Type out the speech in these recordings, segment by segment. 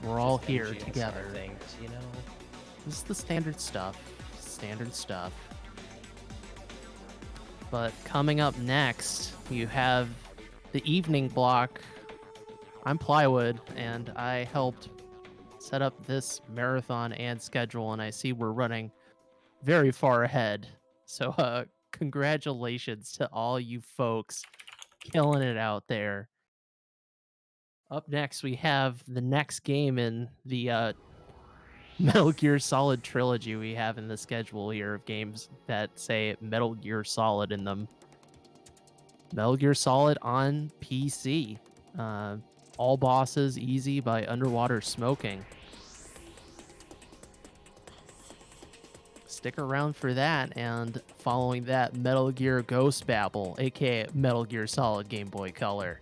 We're all Just here MGS together. things, you know? This is the standard stuff. Standard stuff. But coming up next, you have the evening block. I'm Plywood, and I helped set up this marathon and schedule, and I see we're running very far ahead. So, congratulations to all you folks killing it out there. Up next, we have the next game in the Metal Gear Solid trilogy we have in the schedule here of games that say Metal Gear Solid in them. Metal Gear Solid on PC. All bosses easy by UnderwaterSmoking. Stick around for that, and following that, Metal Gear Ghost Babble, aka Metal Gear Solid Game Boy Color.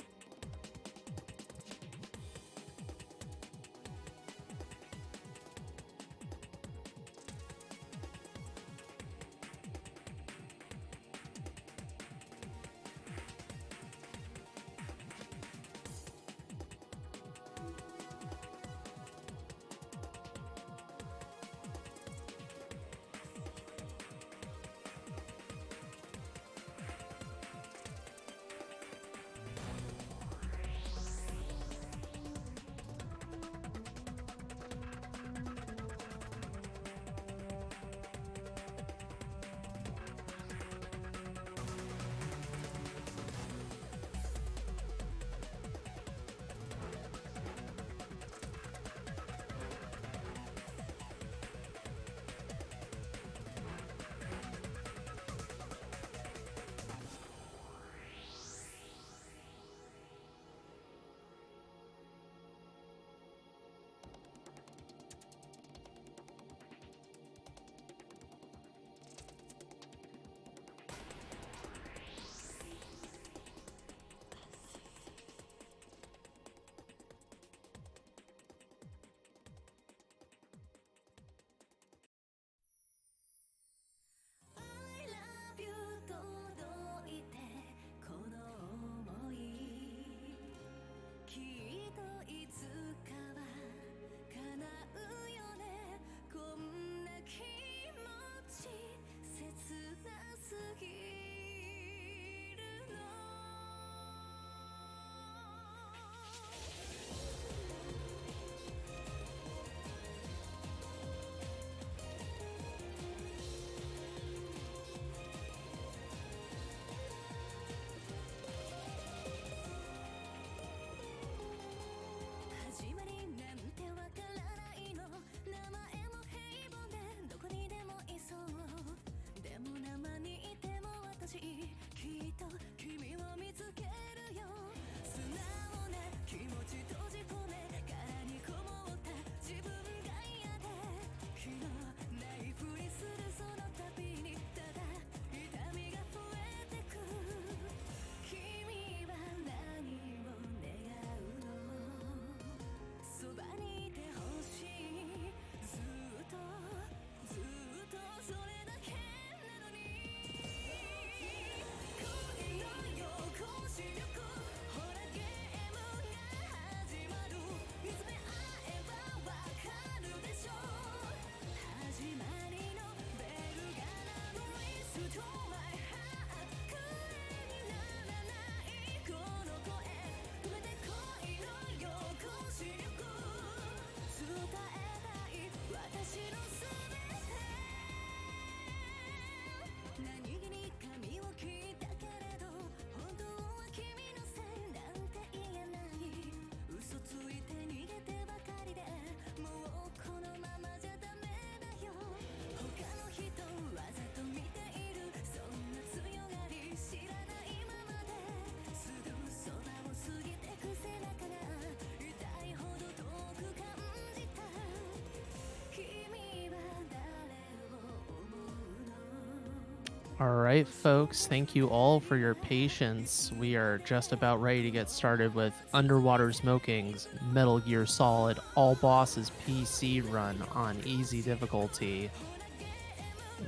All right, folks, thank you all for your patience. We are just about ready to get started with UnderwaterSmoking's Metal Gear Solid All Bosses PC run on easy difficulty.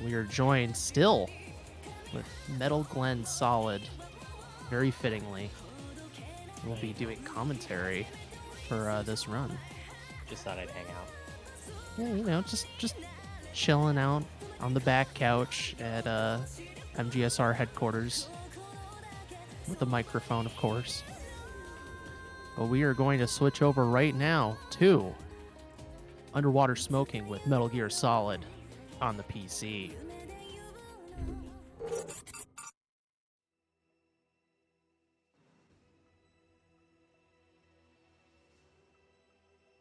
We are joined still with Metal Glenn Solid, very fittingly. We'll be doing commentary for this run. Just thought I'd hang out. Yeah, you know, just chilling out on the back couch at MGSR headquarters with a microphone, of course. But we are going to switch over right now to Underwater Smoking with Metal Gear Solid on the PC.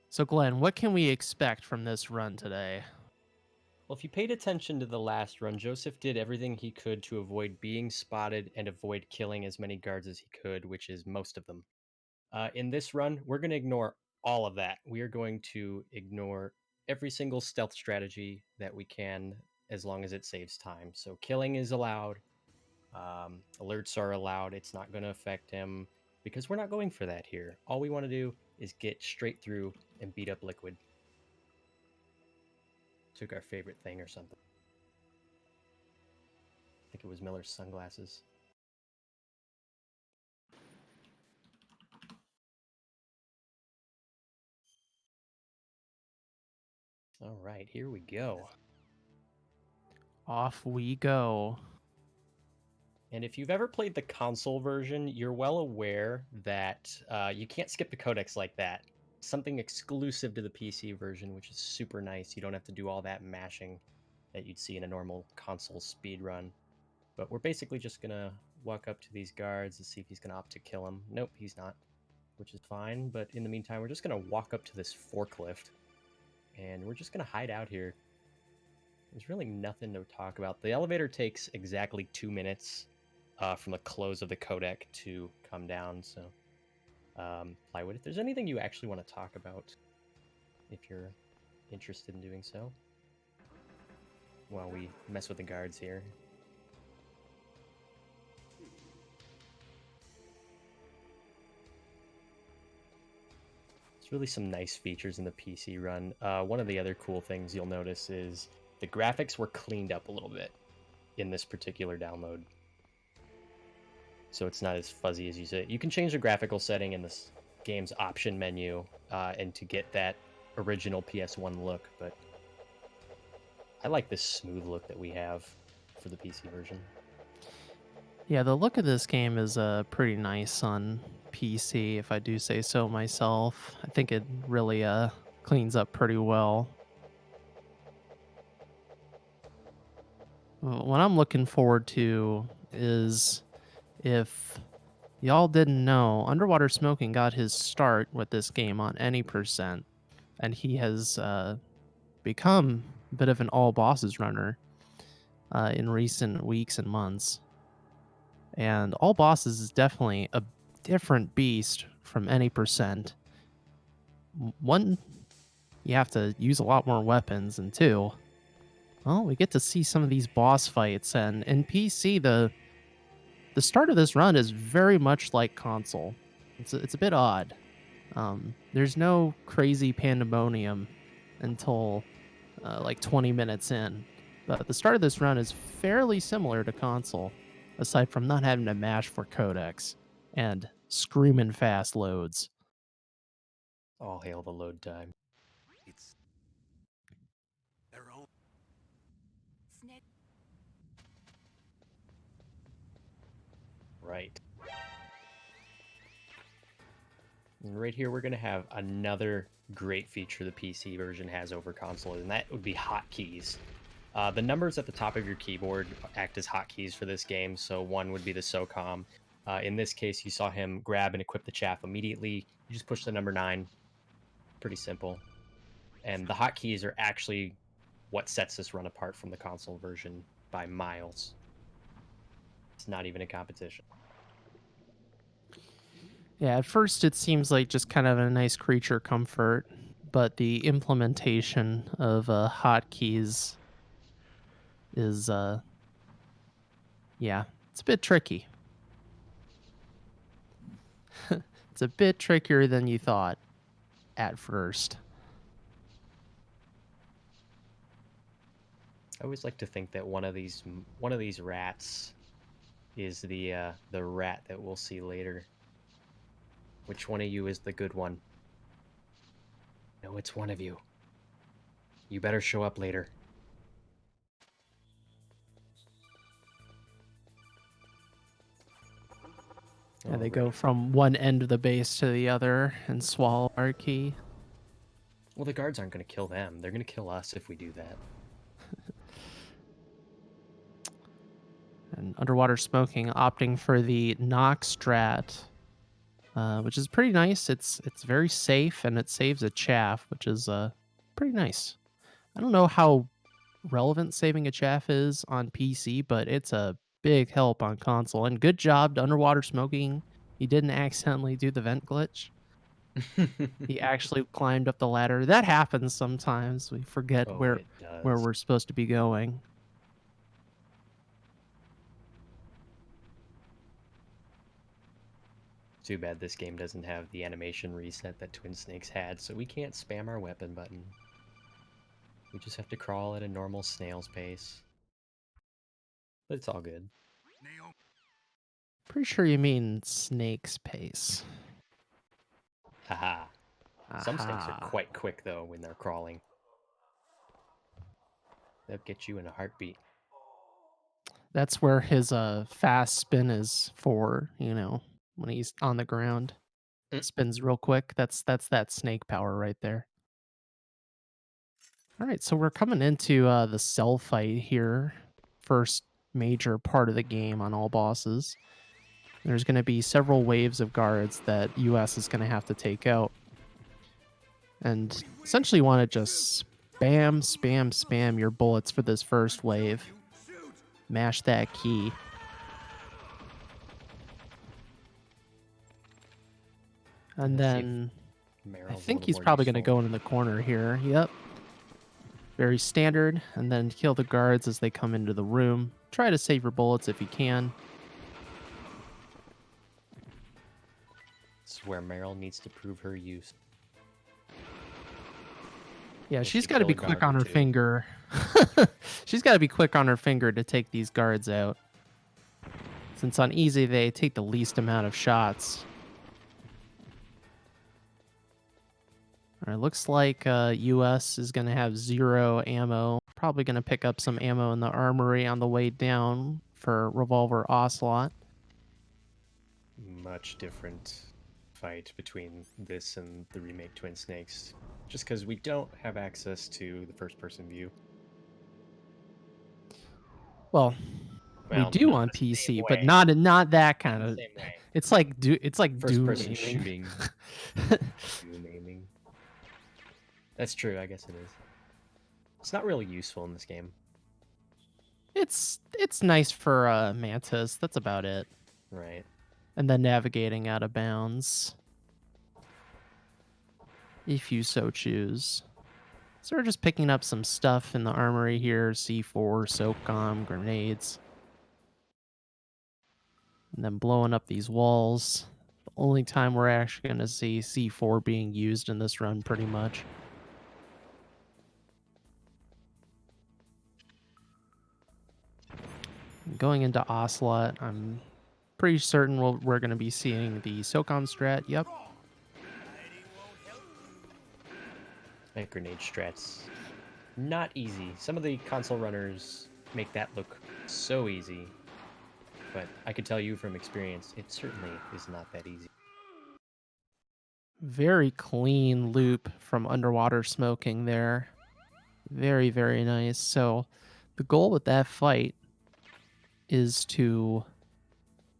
So, Glenn, what can we expect from this run today? Well, if you paid attention to the last run, Joseph did everything he could to avoid being spotted and avoid killing as many guards as he could, which is most of them. In this run, we're going to ignore all of that. We are going to ignore every single stealth strategy that we can as long as it saves time. So, killing is allowed, alerts are allowed. It's not going to affect him because we're not going for that here. All we want to do is get straight through and beat up Liquid. Took our favorite thing or something. I think it was Miller's sunglasses. All right, here we go. Off we go. And if you've ever played the console version, you're well aware that you can't skip the codex like that. Something exclusive to the PC version, which is super nice. You don't have to do all that mashing that you'd see in a normal console speed run. But we're basically just gonna walk up to these guards to see if he's gonna opt to kill him. Nope, he's not, which is fine. But in the meantime, we're just gonna walk up to this forklift, and we're just gonna hide out here. There's really nothing to talk about. The elevator takes exactly 2 minutes from the close of the codec to come down. So, Plywood, if there's anything you actually want to talk about, if you're interested in doing so, while we mess with the guards here. There's really some nice features in the PC run. One of the other cool things you'll notice is the graphics were cleaned up a little bit in this particular download. So it's not as fuzzy as you say. You can change the graphical setting in this game's option menu and to get that original PS1 look, but I like this smooth look that we have for the PC version. Yeah, the look of this game is pretty nice on PC, if I do say so myself. I think it really cleans up pretty well. What I'm looking forward to is, if y'all didn't know, Underwater Smoking got his start with this game on any percent, and he has become a bit of an all bosses runner in recent weeks and months. And all bosses is definitely a different beast from any percent. One, you have to use a lot more weapons, and two, well, we get to see some of these boss fights. And in PC, the start of this run is very much like console. It's a bit odd. There's no crazy pandemonium until like 20 minutes in, but the start of this run is fairly similar to console, aside from not having to mash for codecs and screaming fast loads. All hail the load time. It's their own. Right. And right here, we're going to have another great feature the PC version has over console, and that would be hotkeys. The numbers at the top of your keyboard act as hotkeys for this game. So one would be the SOCOM. In this case, you saw him grab and equip the chaff immediately. You just push the number 9. Pretty simple. And the hotkeys are actually what sets this run apart from the console version by miles. It's not even a competition. Yeah, at first it seems like just kind of a nice creature comfort, but the implementation of hotkeys is, yeah, it's a bit tricky. It's a bit trickier than you thought at first. I always like to think that one of these rats is the rat that we'll see later. Which one of you is the good one? No, it's one of you. You better show up later. Yeah, they Alright. go from one end of the base to the other and swallow our key. Well, the guards aren't going to kill them. They're going to kill us if we do that. And Underwater Smoking opting for the Nox strat, which is pretty nice. It's very safe and it saves a chaff, which is pretty nice. I don't know how relevant saving a chaff is on PC, but it's a big help on console. And good job to Underwater Smoking. He didn't accidentally do the vent glitch. He actually climbed up the ladder. That happens sometimes. We forget Oh, where it does. we're supposed to be going. Too bad this game doesn't have the animation reset that Twin Snakes had, so we can't spam our weapon button. We just have to crawl at a normal snail's pace. But it's all good. Naomi. Pretty sure you mean snake's pace. Haha. Some snakes are Aha. quite quick, though, when they're crawling. They'll get you in a heartbeat. That's where his fast spin is for, when he's on the ground. Spins real quick. That's that snake power right there. All right, so we're coming into the cell fight here. First major part of the game on all bosses. There's going to be several waves of guards that US is going to have to take out. And essentially want to just spam your bullets for this first wave. Mash that key. And then I think he's probably going to go into the corner here. Yep. Very standard. And then kill the guards as they come into the room. Try to save your bullets if you can. This is where Meryl needs to prove her use. Yeah, Will she's she got to kill be a quick guard on or her two? finger. She's got to be quick on her finger to take these guards out. Since on easy, they take the least amount of shots. All right, looks like US is going to have 0 ammo. Probably going to pick up some ammo in the armory on the way down for Revolver Ocelot. Much different fight between this and the remake Twin Snakes. Just because we don't have access to the first-person view. Well, we Well, do not on the same PC, but way. not that Not kind the of. same way. It's like Doom First-person aiming. shooting. Doom aiming. That's true, I guess it is. It's not really useful in this game. It's nice for Mantis. That's about it. Right. And then navigating out of bounds, if you so choose. So we're just picking up some stuff in the armory here: C4, SOCOM, grenades, and then blowing up these walls. The only time we're actually going to see C4 being used in this run, pretty much. Going into Ocelot, I'm pretty certain we're going to be seeing the SOCOM strat. Yep. Like grenade strats. Not easy. Some of the console runners make that look so easy. But I could tell you from experience, it certainly is not that easy. Very clean loop from Underwater Smoking there. Very, very nice. So the goal with that fight is to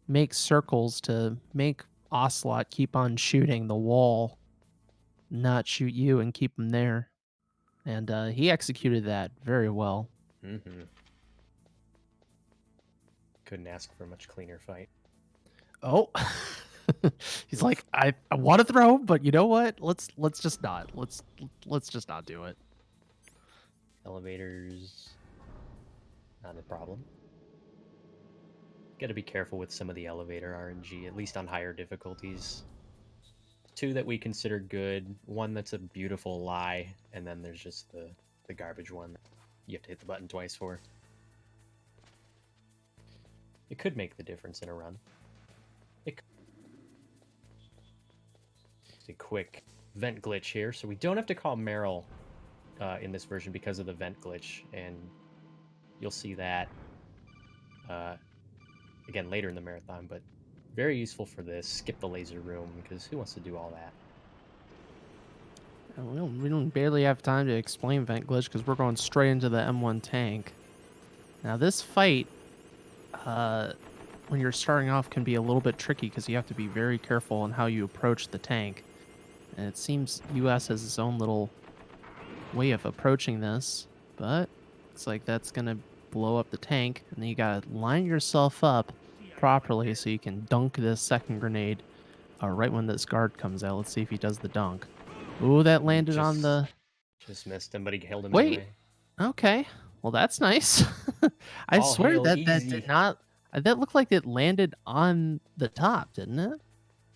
make circles to make Ocelot keep on shooting the wall, not shoot you and keep him there. And he executed that very well. Mm-hmm. Couldn't ask for a much cleaner fight. Oh, he's like, I want to throw, but you know what? Let's just not. Let's just not do it. Elevators, not a problem. Got to be careful with some of the elevator RNG, at least on higher difficulties. 2 that we consider good, 1 that's a beautiful lie, and then there's just the garbage one you have to hit the button twice for. It could make the difference in a run. It could. It's a quick vent glitch here, so we don't have to call Meryl in this version because of the vent glitch, and you'll see that again later in the marathon, but very useful for this. Skip the laser room, because who wants to do all that? We don't barely have time to explain vent glitch because we're going straight into the M1 tank. Now this fight, when you're starting off, can be a little bit tricky because you have to be very careful on how you approach the tank. And it seems US has its own little way of approaching this, but it's like that's gonna blow up the tank, and then you gotta line yourself up properly so you can dunk this second grenade right when this guard comes out. Let's see if he does the dunk. Ooh, that landed on the... Just missed him, but he held him Wait. anyway. Okay. Well, that's nice. I All swear hail that easy. did not... That looked like it landed on the top, didn't it?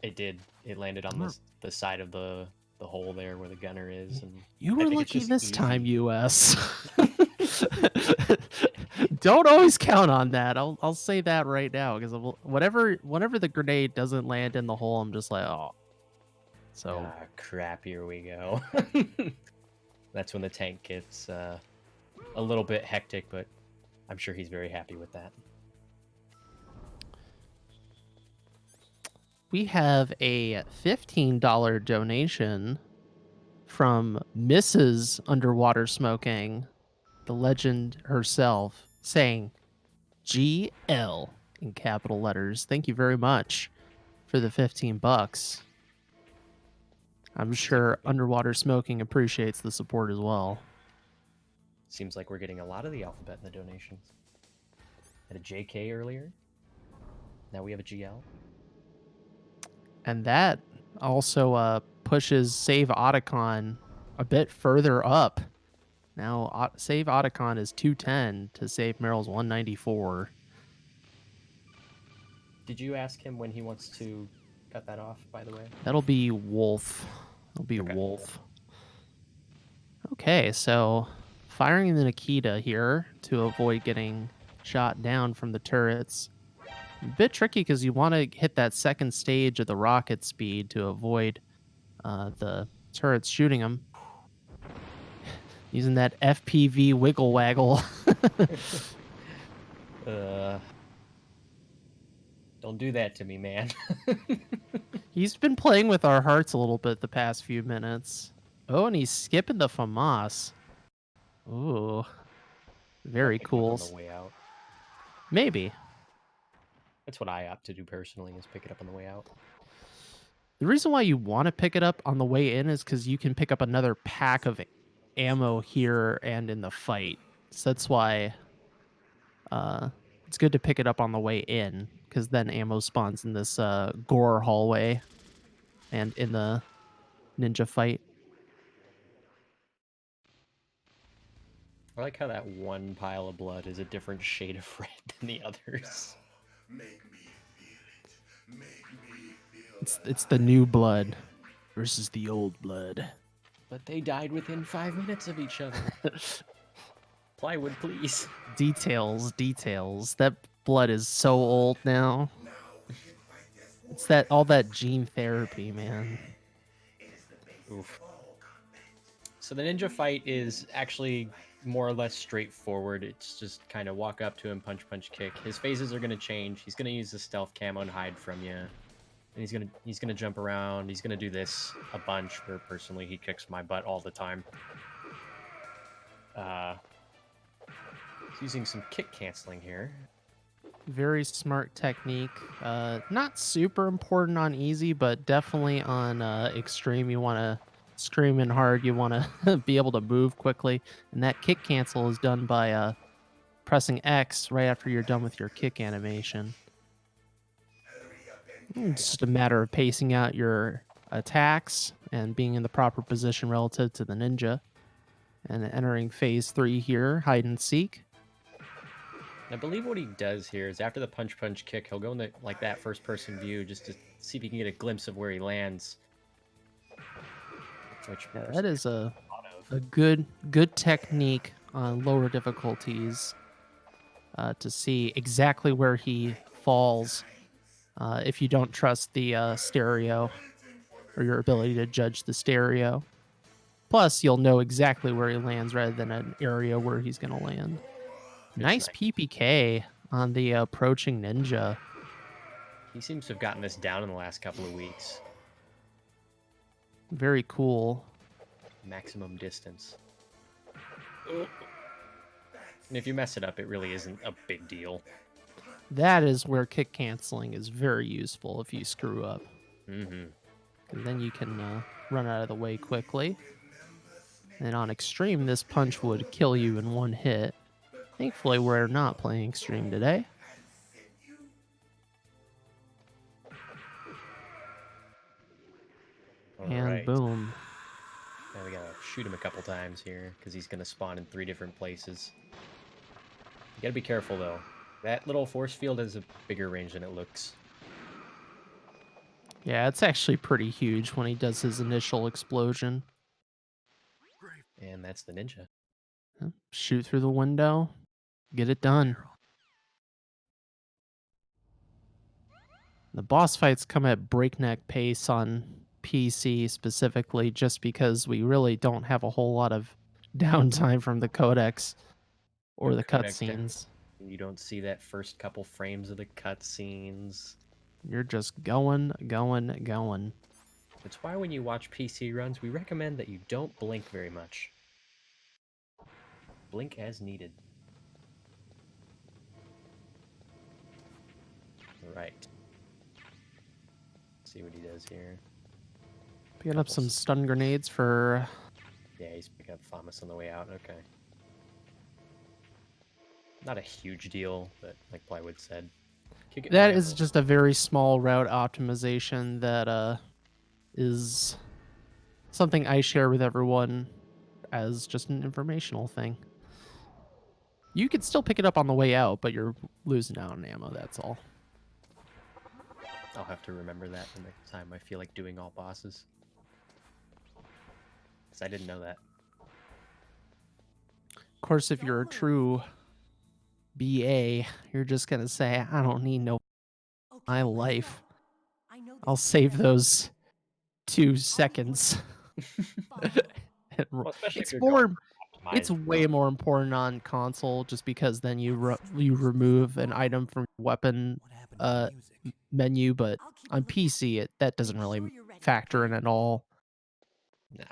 It did. It landed on the side of the hole there where the gunner is. And You I were think it's lucky just this time, easy. US. Don't always count on that. I'll say that right now, because whenever the grenade doesn't land in the hole, I'm just like, oh. So Ah, crap, here we go. That's when the tank gets a little bit hectic, but I'm sure he's very happy with that. we have a $15 donation from Mrs. UnderwaterSmoking, the legend herself, saying GL in capital letters. Thank you very much for the $15. I'm sure UnderwaterSmoking appreciates the support as well. Seems like we're getting a lot of the alphabet in the donations. Had a JK earlier. Now we have a GL. And that also pushes Save Otacon a bit further up. Now Save Otacon is 210 to Save Meryl's 194. Did you ask him when he wants to cut that off, by the way? That'll be Wolf. That'll be Okay. Wolf. Okay, so firing the Nikita here to avoid getting shot down from the turrets. A bit tricky because you want to hit that second stage of the rocket speed to avoid the turrets shooting them. Using that FPV wiggle waggle. Don't do that to me, man. He's been playing with our hearts a little bit the past few minutes. Oh, and he's skipping the FAMAS. Ooh. Very cool. On the way out. Maybe. That's what I opt to do personally, is pick it up on the way out. The reason why you want to pick it up on the way in is because you can pick up another pack of ammo here and in the fight. So that's why it's good to pick it up on the way in, because then ammo spawns in this gore hallway and in the ninja fight. I like how that one pile of blood is a different shade of red than the others. Make me feel it. Make me feel It's the new blood versus the old blood. But they died within 5 minutes of each other. Plywood, please. Details. That blood is so old now. It's all that gene therapy, man. Oof. So the ninja fight is actually more or less straightforward. It's just kind of walk up to him, punch, kick. His phases are going to change. He's going to use the stealth camo and hide from you. And he's gonna jump around. He's gonna do this a bunch, where personally he kicks my butt all the time. He's using some kick canceling here. Very smart technique. Not super important on easy, but definitely on extreme. You want to scream in hard. You want to be able to move quickly. And that kick cancel is done by pressing X right after you're done with your kick animation. It's just a matter of pacing out your attacks and being in the proper position relative to the ninja. And entering phase 3 here, hide and seek. I believe what he does here is after the punch kick, he'll go into like that first person view just to see if he can get a glimpse of where he lands. Which that is a good technique on lower difficulties to see exactly where he falls if you don't trust the stereo. or your ability to judge the stereo. Plus, you'll know exactly where he lands rather than an area where he's going to land. It's Nice nice. PPK on the approaching ninja. He seems to have gotten this down in the last couple of weeks. Very cool. Maximum distance. And if you mess it up, it really isn't a big deal. That is where kick canceling is very useful if you screw up. Mm-hmm. And then you can run out of the way quickly. And on extreme, this punch would kill you in one hit. Thankfully, we're not playing extreme today. And Alright. boom. Now we gotta shoot him a couple times here, because he's gonna spawn in 3 different places. You gotta be careful, though. That little force field has a bigger range than it looks. Yeah, it's actually pretty huge when he does his initial explosion. And that's the ninja. Shoot through the window. Get it done. The boss fights come at breakneck pace on PC specifically just because we really don't have a whole lot of downtime from the codecs or the Codec down. cutscenes. You don't see that first couple frames of the cutscenes. You're just going, going, going. It's why when you watch PC runs, we recommend that you don't blink very much. Blink as needed. Right. See what he does here. Picking up some stun grenades for... Yeah, he's picking up Thomas on the way out. Okay. Not a huge deal, but like Plywood said. That is just a very small route optimization that is something I share with everyone as just an informational thing. You could still pick it up on the way out, but you're losing out on ammo, that's all. I'll have to remember that the next time I feel like doing all bosses. Because I didn't know that. Of course, if you're a true BA, you're just going to say, I don't need no my life. I'll save those 2 seconds. Well, especially It's if you're more... going for It's optimized way more important on console just because then you remove an item from your weapon menu, but on PC that doesn't really factor in at all. Nah.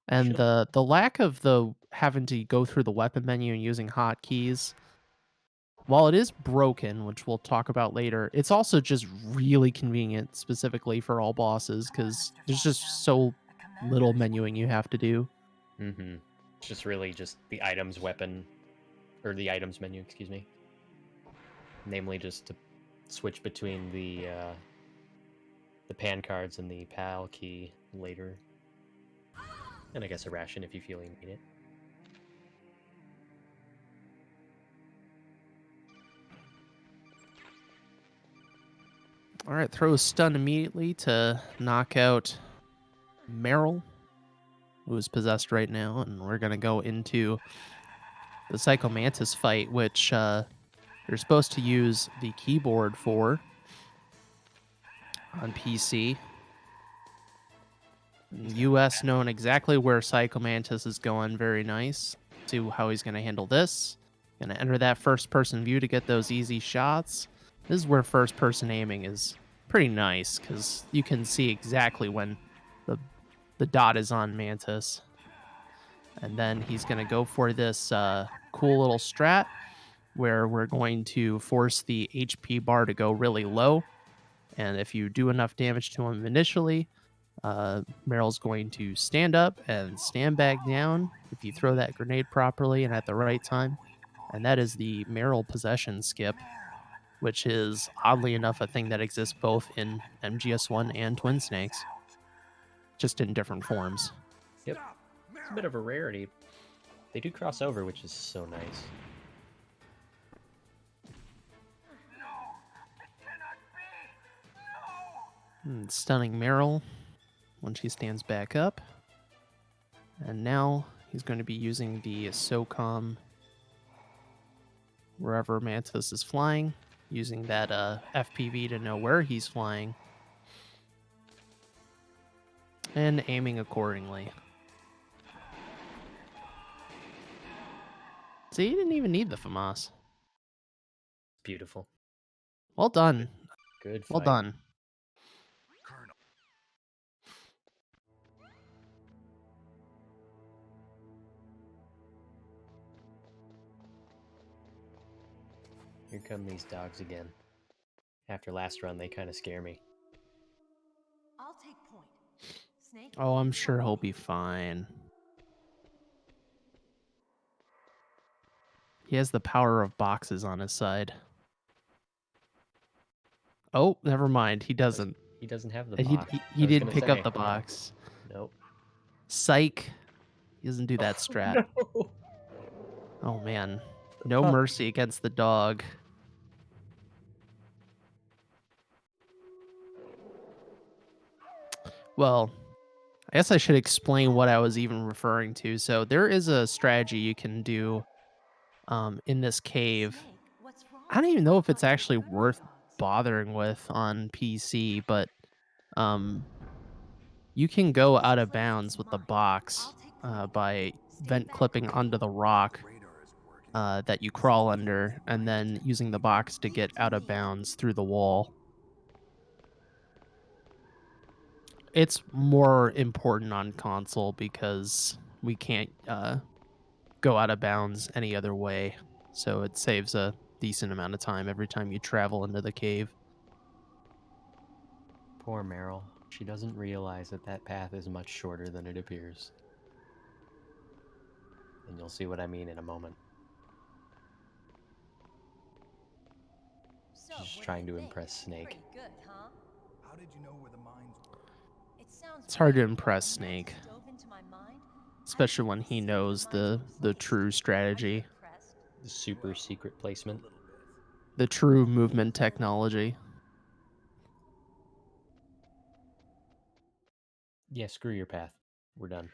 And the lack of the having to go through the weapon menu and using hotkeys, while it is broken, which we'll talk about later, it's also just really convenient specifically for all bosses because there's just so little menuing you have to do. Mm-hmm. It's just really just the items weapon, or the items menu, excuse me. Namely, just to switch between the pan cards and the PAL key later. And I guess a ration if you feel you need it. All right, throw a stun immediately to knock out Meryl, who is possessed right now, and we're going to go into the Psychomantis fight, which you're supposed to use the keyboard for on PC. US knowing exactly where Psychomantis is going, very nice. See how he's going to handle this. Going to enter that first-person view to get those easy shots. This is where first-person aiming is pretty nice, because you can see exactly when the dot is on Mantis. And then he's going to go for this cool little strat where we're going to force the HP bar to go really low. And if you do enough damage to him initially, Meryl's going to stand up and stand back down if you throw that grenade properly and at the right time. And that is the Meryl possession skip, which is oddly enough a thing that exists both in MGS1 and Twin Snakes, just in different forms. Yep. It's a bit of a rarity. They do cross over, which is so nice. Stunning Meryl when she stands back up. And now he's going to be using the SOCOM wherever Mantis is flying, using that FPV to know where he's flying. And aiming accordingly. See, you didn't even need the FAMAS. Beautiful. Well done. Good fight. Well done. Colonel. Here come these dogs again. After last run, they kind of scare me. I'll take point. Snake. Oh, I'm sure he'll be fine. He has the power of boxes on his side. Oh, never mind. He doesn't. He doesn't have the And box. he did pick up the box. Nope. Psych. He doesn't do that strat. No. Oh, man. No pup. mercy against the dog. Well, I guess I should explain what I was even referring to. So there is a strategy you can do in this cave. Snake, what's wrong? I don't even know if it's Thought you actually were friendly worth dogs. bothering with on PC, but you can go out of bounds with the box by vent clipping onto the rock that you crawl under, and then using the box to get out of bounds through the wall. It's more important on console because we can't go out of bounds any other way, so it saves a decent amount of time every time you travel into the cave. Poor Meryl. She doesn't realize that that path is much shorter than it appears. And you'll see what I mean in a moment. So, She's what trying do to you think? impress Snake. Pretty good, huh? How did you know where the mines were? It sounds It's hard to weird, but impress when Snake, Mantis dove into my mind, I especially was when able to he see where knows mines the most located. true Are you strategy, impressed? The super secret placement. A little bit. the true movement technology. Yeah, screw your path. We're done.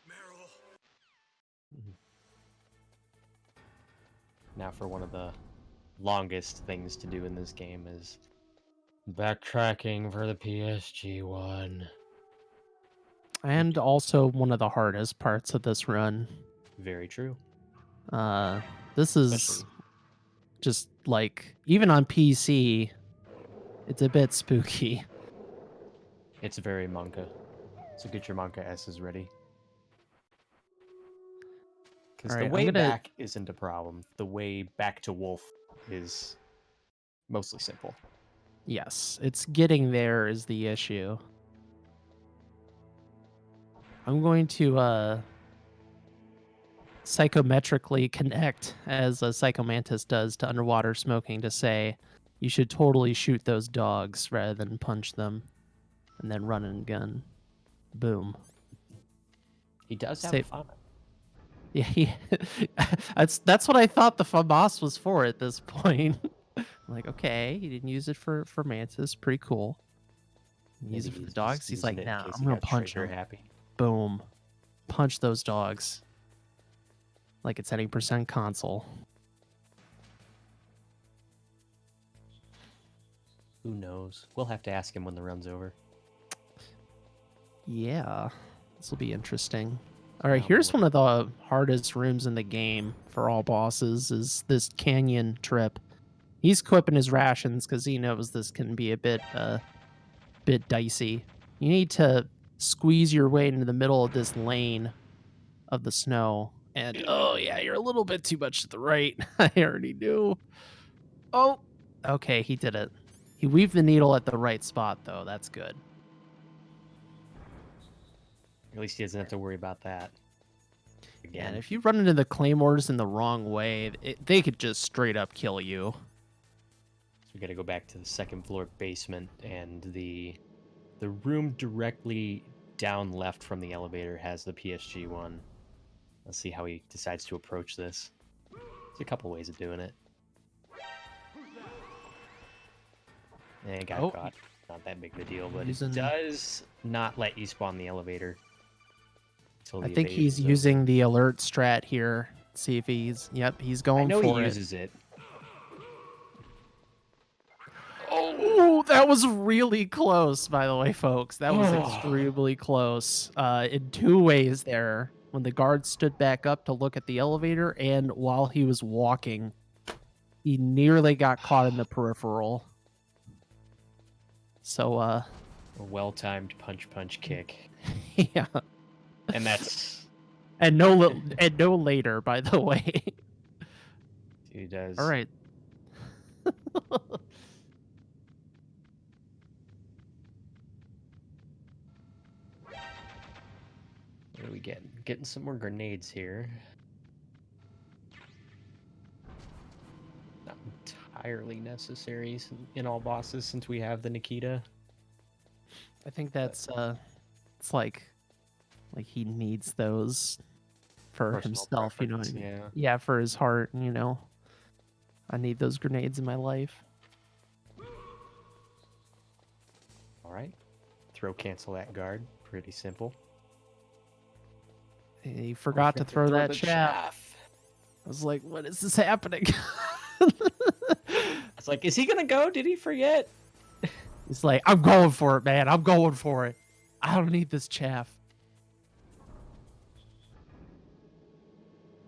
Meryl. Now for one of the longest things to do in this game is backtracking for the PSG one. And also one of the hardest parts of this run. Very true. This is Especially just like, even on PC, it's a bit spooky. it's very Monka. So get your Monka S's ready. Because the Alright, way back isn't a problem. The way back to Wolf is mostly simple. Yes, it's getting there is the issue. I'm going to psychometrically connect, as a Psychomantis does, to Underwater Smoking to say you should totally shoot those dogs rather than punch them and then run and gun. Boom. He does have Say- a fauna. Yeah, that's what I thought the FAMAS was for at this point. I'm like, okay, he didn't use it for Mantis, pretty cool. Use it for the dogs. He's like, nah, I'm gonna punch him. Happy. Boom, punch those dogs. Like it's any percent console. Who knows? We'll have to ask him when the run's over. Yeah, this will be interesting. All right, Oh, here's boy. one of the hardest rooms in the game for all bosses is this canyon trip. He's equipping his rations because he knows this can be a bit dicey. You need to squeeze your way into the middle of this lane of the snow. And oh yeah, you're a little bit too much to the right. I already knew. Oh, okay, he did it. He weaved the needle at the right spot though. That's good. At least he doesn't have to worry about that. Again. And if you run into the claymores in the wrong way, they could just straight up kill you. So we got to go back to the second floor basement, and the room directly down left from the elevator has the PSG one. Let's see how he decides to approach this. There's a couple ways of doing it. And got Oh, caught. Not that big of a deal, but using- it does not let you spawn the elevator. Till I the think he's evasion's over. using the alert strat here. See if he's... Yep, he's going I know for he it. uses it. That was really close, by the way, folks. That was Oh. extremely close. In two ways there. When the guard stood back up to look at the elevator, and while he was walking, he nearly got caught in the peripheral. So, A well-timed punch kick. yeah. And that's... And no later, by the way. He does. All right. What do we get? Getting some more grenades here. Not entirely necessary in all bosses since we have the Nikita. I think that's it's like he needs those for Personal himself, you know what I preference, mean? yeah. Yeah, for his heart, you know. I need those grenades in my life. All right. Throw cancel that guard. Pretty simple. He forgot to throw that chaff. I was like, what is this happening? It's like, is he gonna go? Did he forget? He's like, I'm going for it, man. I'm going for it. I don't need this chaff.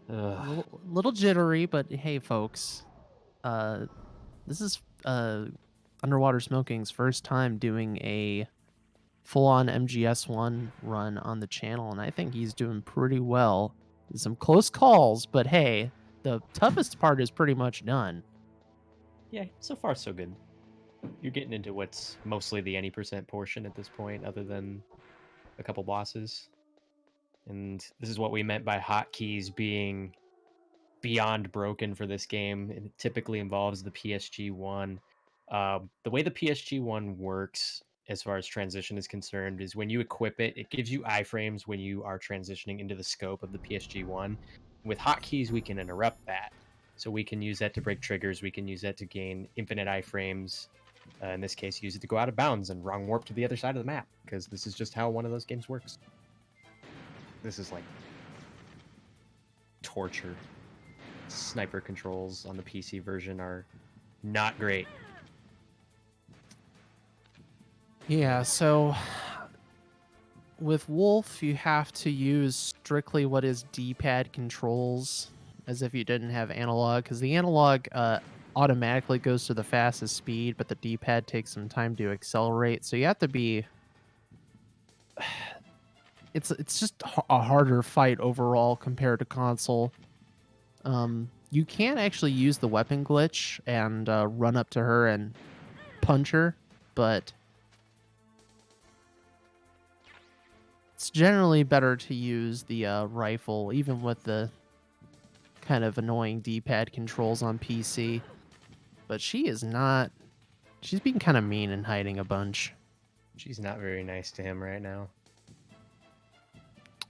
Little jittery, but hey, folks. This is UnderwaterSmoking's first time doing a full-on MGS1 run on the channel, and I think he's doing pretty well. Some close calls, but hey, the toughest part is pretty much done. Yeah, so far so good. You're getting into what's mostly the any percent portion at this point, other than a couple bosses. And this is what we meant by hotkeys being beyond broken for this game. It typically involves the PSG1. The way the PSG1 works, as far as transition is concerned, is when you equip it, it gives you iframes when you are transitioning into the scope of the PSG1. With hotkeys, we can interrupt that. So we can use that to break triggers. We can use that to gain infinite iframes. In this case, use it to go out of bounds and wrong warp to the other side of the map, because this is just how one of those games works. This is like torture. Sniper controls on the PC version are not great. Yeah, so with Wolf, you have to use strictly what is D-pad controls, as if you didn't have analog, because the analog automatically goes to the fastest speed, but the D-pad takes some time to accelerate, so you have to be... It's just a harder fight overall compared to console. You can actually use the weapon glitch and run up to her and punch her, but it's generally better to use the rifle, even with the kind of annoying D-pad controls on PC. But she is not... She's being kind of mean and hiding a bunch. She's not very nice to him right now.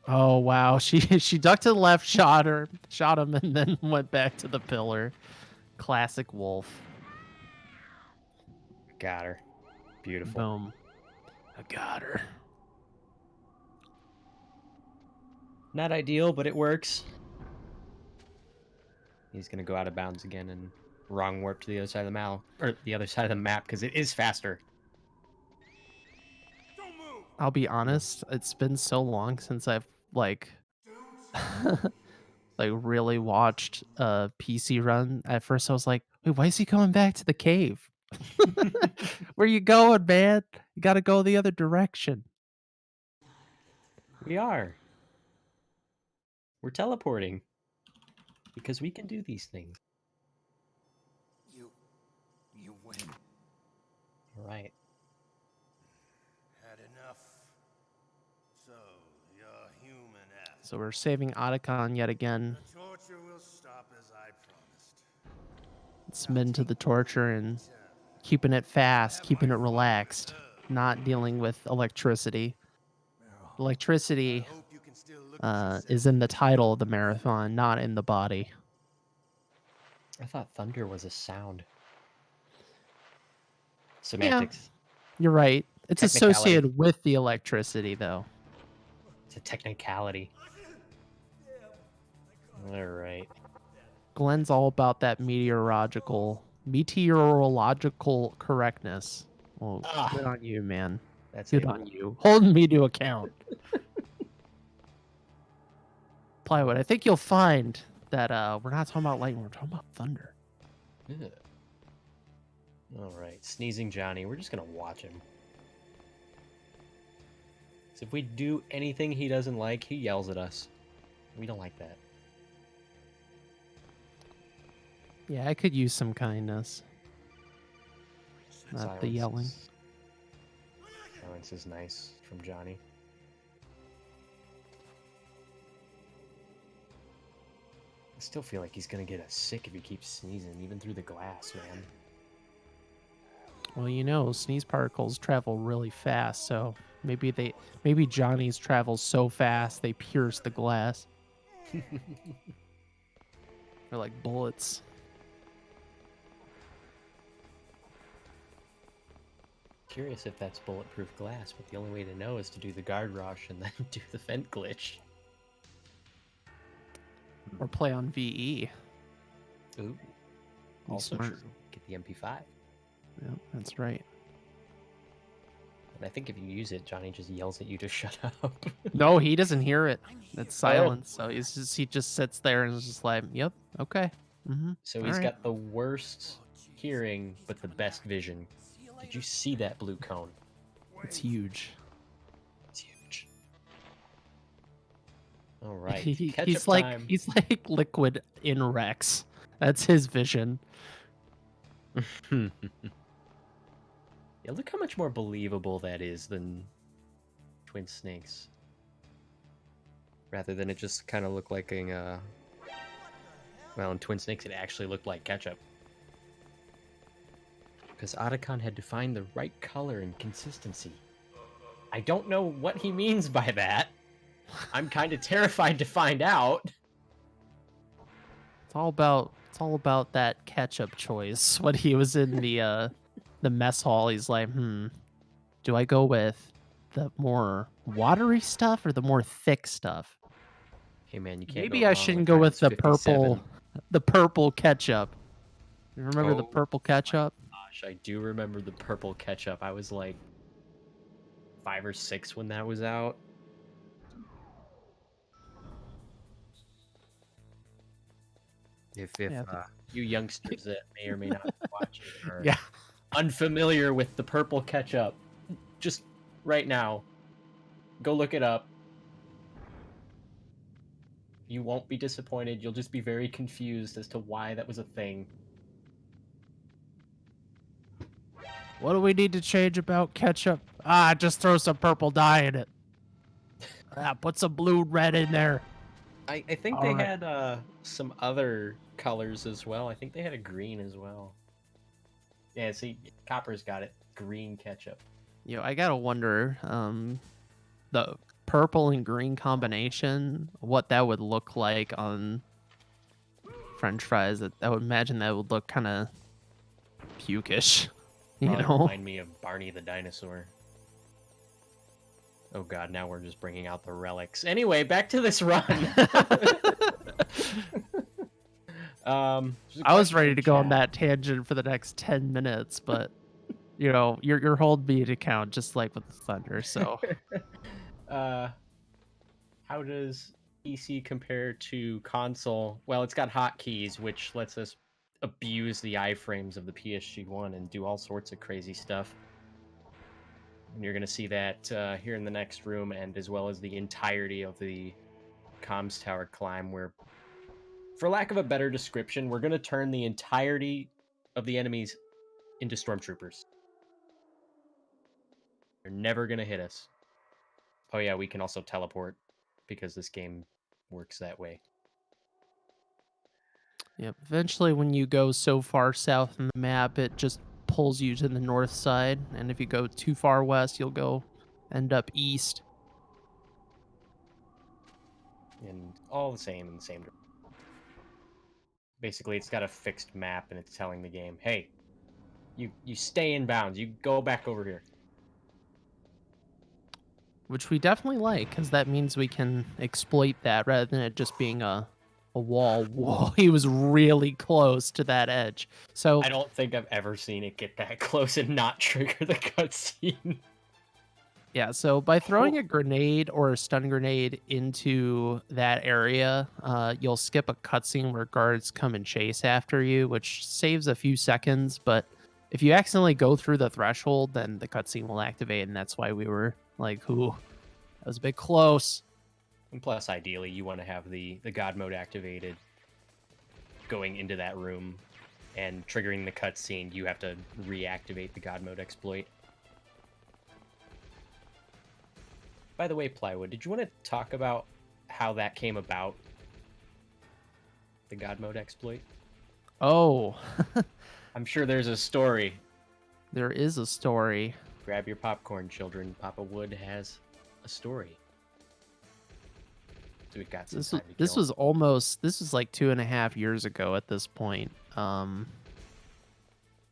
Oh wow, she ducked to the left, shot him, and then went back to the pillar. Classic Wolf. Got her. Beautiful. Boom. I got her. Not ideal, but it works. He's gonna go out of bounds again and wrong warp to the other side of the map, or the other side of the map, because it is faster. I'll be honest, it's been so long since I've like really watched a PC run. At first I was like, wait, why is he coming back to the cave? Where you going, man? You gotta go the other direction. We are. We're teleporting. Because we can do these things. You win. All right. Had enough. So, you're human after. So we're saving Otacon yet again. The torture will stop as I promised. It's been to the torture and keeping it fast, keeping it relaxed, not dealing with electricity. Electricity is in the title of the marathon, not in the body. I thought thunder was a sound. Semantics. Yeah, you're right. It's Technicality. associated with the electricity, though. It's a technicality. All right. Glenn's all about that meteorological correctness. Well, Ah. good on you, man. That's Good it. on you. Holding me to account. Plywood, I think you'll find that we're not talking about lightning, we're talking about thunder. Yeah. All right, sneezing Johnny. We're just gonna watch him. So if we do anything he doesn't like, he yells at us. We don't like that. Yeah, I could use some kindness. Not the Silence yelling. Silence is nice from Johnny. I still feel like he's gonna get us sick if he keeps sneezing, even through the glass, man. Well, you know, sneeze particles travel really fast, so maybe Johnny's travel so fast they pierce the glass. They're like bullets. Curious if that's bulletproof glass, but the only way to know is to do the guard rush and then do the vent glitch. Or play on VE. Ooh. Be Also smart. true. Get the MP5. Yeah, that's right. And I think if you use it, Johnny just yells at you to shut up. No, he doesn't hear it. It's silence. So he just sits there and is just like, "Yep, okay." Mm-hmm. So he's got the worst hearing, but the best vision. Did you see that blue cone? It's huge. It's huge. All right. He's Ketchup like time. he's like Liquid in Rex. That's his vision. Yeah, look how much more believable that is than Twin Snakes. Rather than it just kind of look like a, well, in Twin Snakes it actually looked like ketchup. Because Otacon had to find the right color and consistency. I don't know what he means by that. I'm kind of terrified to find out. It's all about that ketchup choice. When he was in the mess hall, he's like, do I go with the more watery stuff or the more thick stuff? Hey man, you can't Maybe go I wrong shouldn't with go with Heinz the purple ketchup. You remember the Oh purple ketchup? Gosh, I do remember the purple ketchup. I was like 5 or 6 when that was out. If Yeah, you youngsters that may or may not be watching are yeah. unfamiliar with the purple ketchup, just right now, go look it up. You won't be disappointed. You'll just be very confused as to why that was a thing. What do we need to change about ketchup? Just throw some purple dye in it. Put some blue red in there. I think All they right. had some other colors as well. I think they had a green as well. Yeah, see, Copper's got it. Green ketchup. I gotta wonder, the purple and green combination, what that would look like on French fries. I would imagine that would look kind of pukish. Probably remind me of Barney the dinosaur. Oh god, now we're just bringing out the relics. Anyway, back to this run. I was ready to go on that tangent for the next 10 minutes, but you're holding me to account just like with the thunder. So, how does PC compare to console? Well, it's got hotkeys, which lets us abuse the iframes of the PSG1 and do all sorts of crazy stuff. And you're going to see that here in the next room, and as well as the entirety of the comms tower climb, where, for lack of a better description, we're going to turn the entirety of the enemies into stormtroopers. They're never going to hit us. Oh yeah, we can also teleport, because this game works that way. yep. Eventually, when you go so far south in the map, it just pulls you to the north side, and if you go too far west, you'll end up east. And all the same in the same direction. Basically, it's got a fixed map, and it's telling the game, hey, you stay in bounds. You go back over here. Which we definitely like, because that means we can exploit that rather than it just being a a wall. Whoa, he was really close to that edge. So I don't think I've ever seen it get that close and not trigger the cutscene. yeah, so by throwing Oh. a grenade or a stun grenade into that area, you'll skip a cutscene where guards come and chase after you, which saves a few seconds. But if you accidentally go through the threshold, then the cutscene will activate, and that's why we were like, "Ooh, that was a bit close." And plus, ideally, you want to have the God mode activated going into that room and triggering the cutscene. You have to reactivate the God mode exploit. By the way, Plywood, did you want to talk about how that came about? The God mode exploit? Oh, I'm sure there's a story. there is a story. Grab your popcorn, children. Papa Wood has a story. So we've got some This time was to this kill. was almost this was like 2.5 years ago at this point.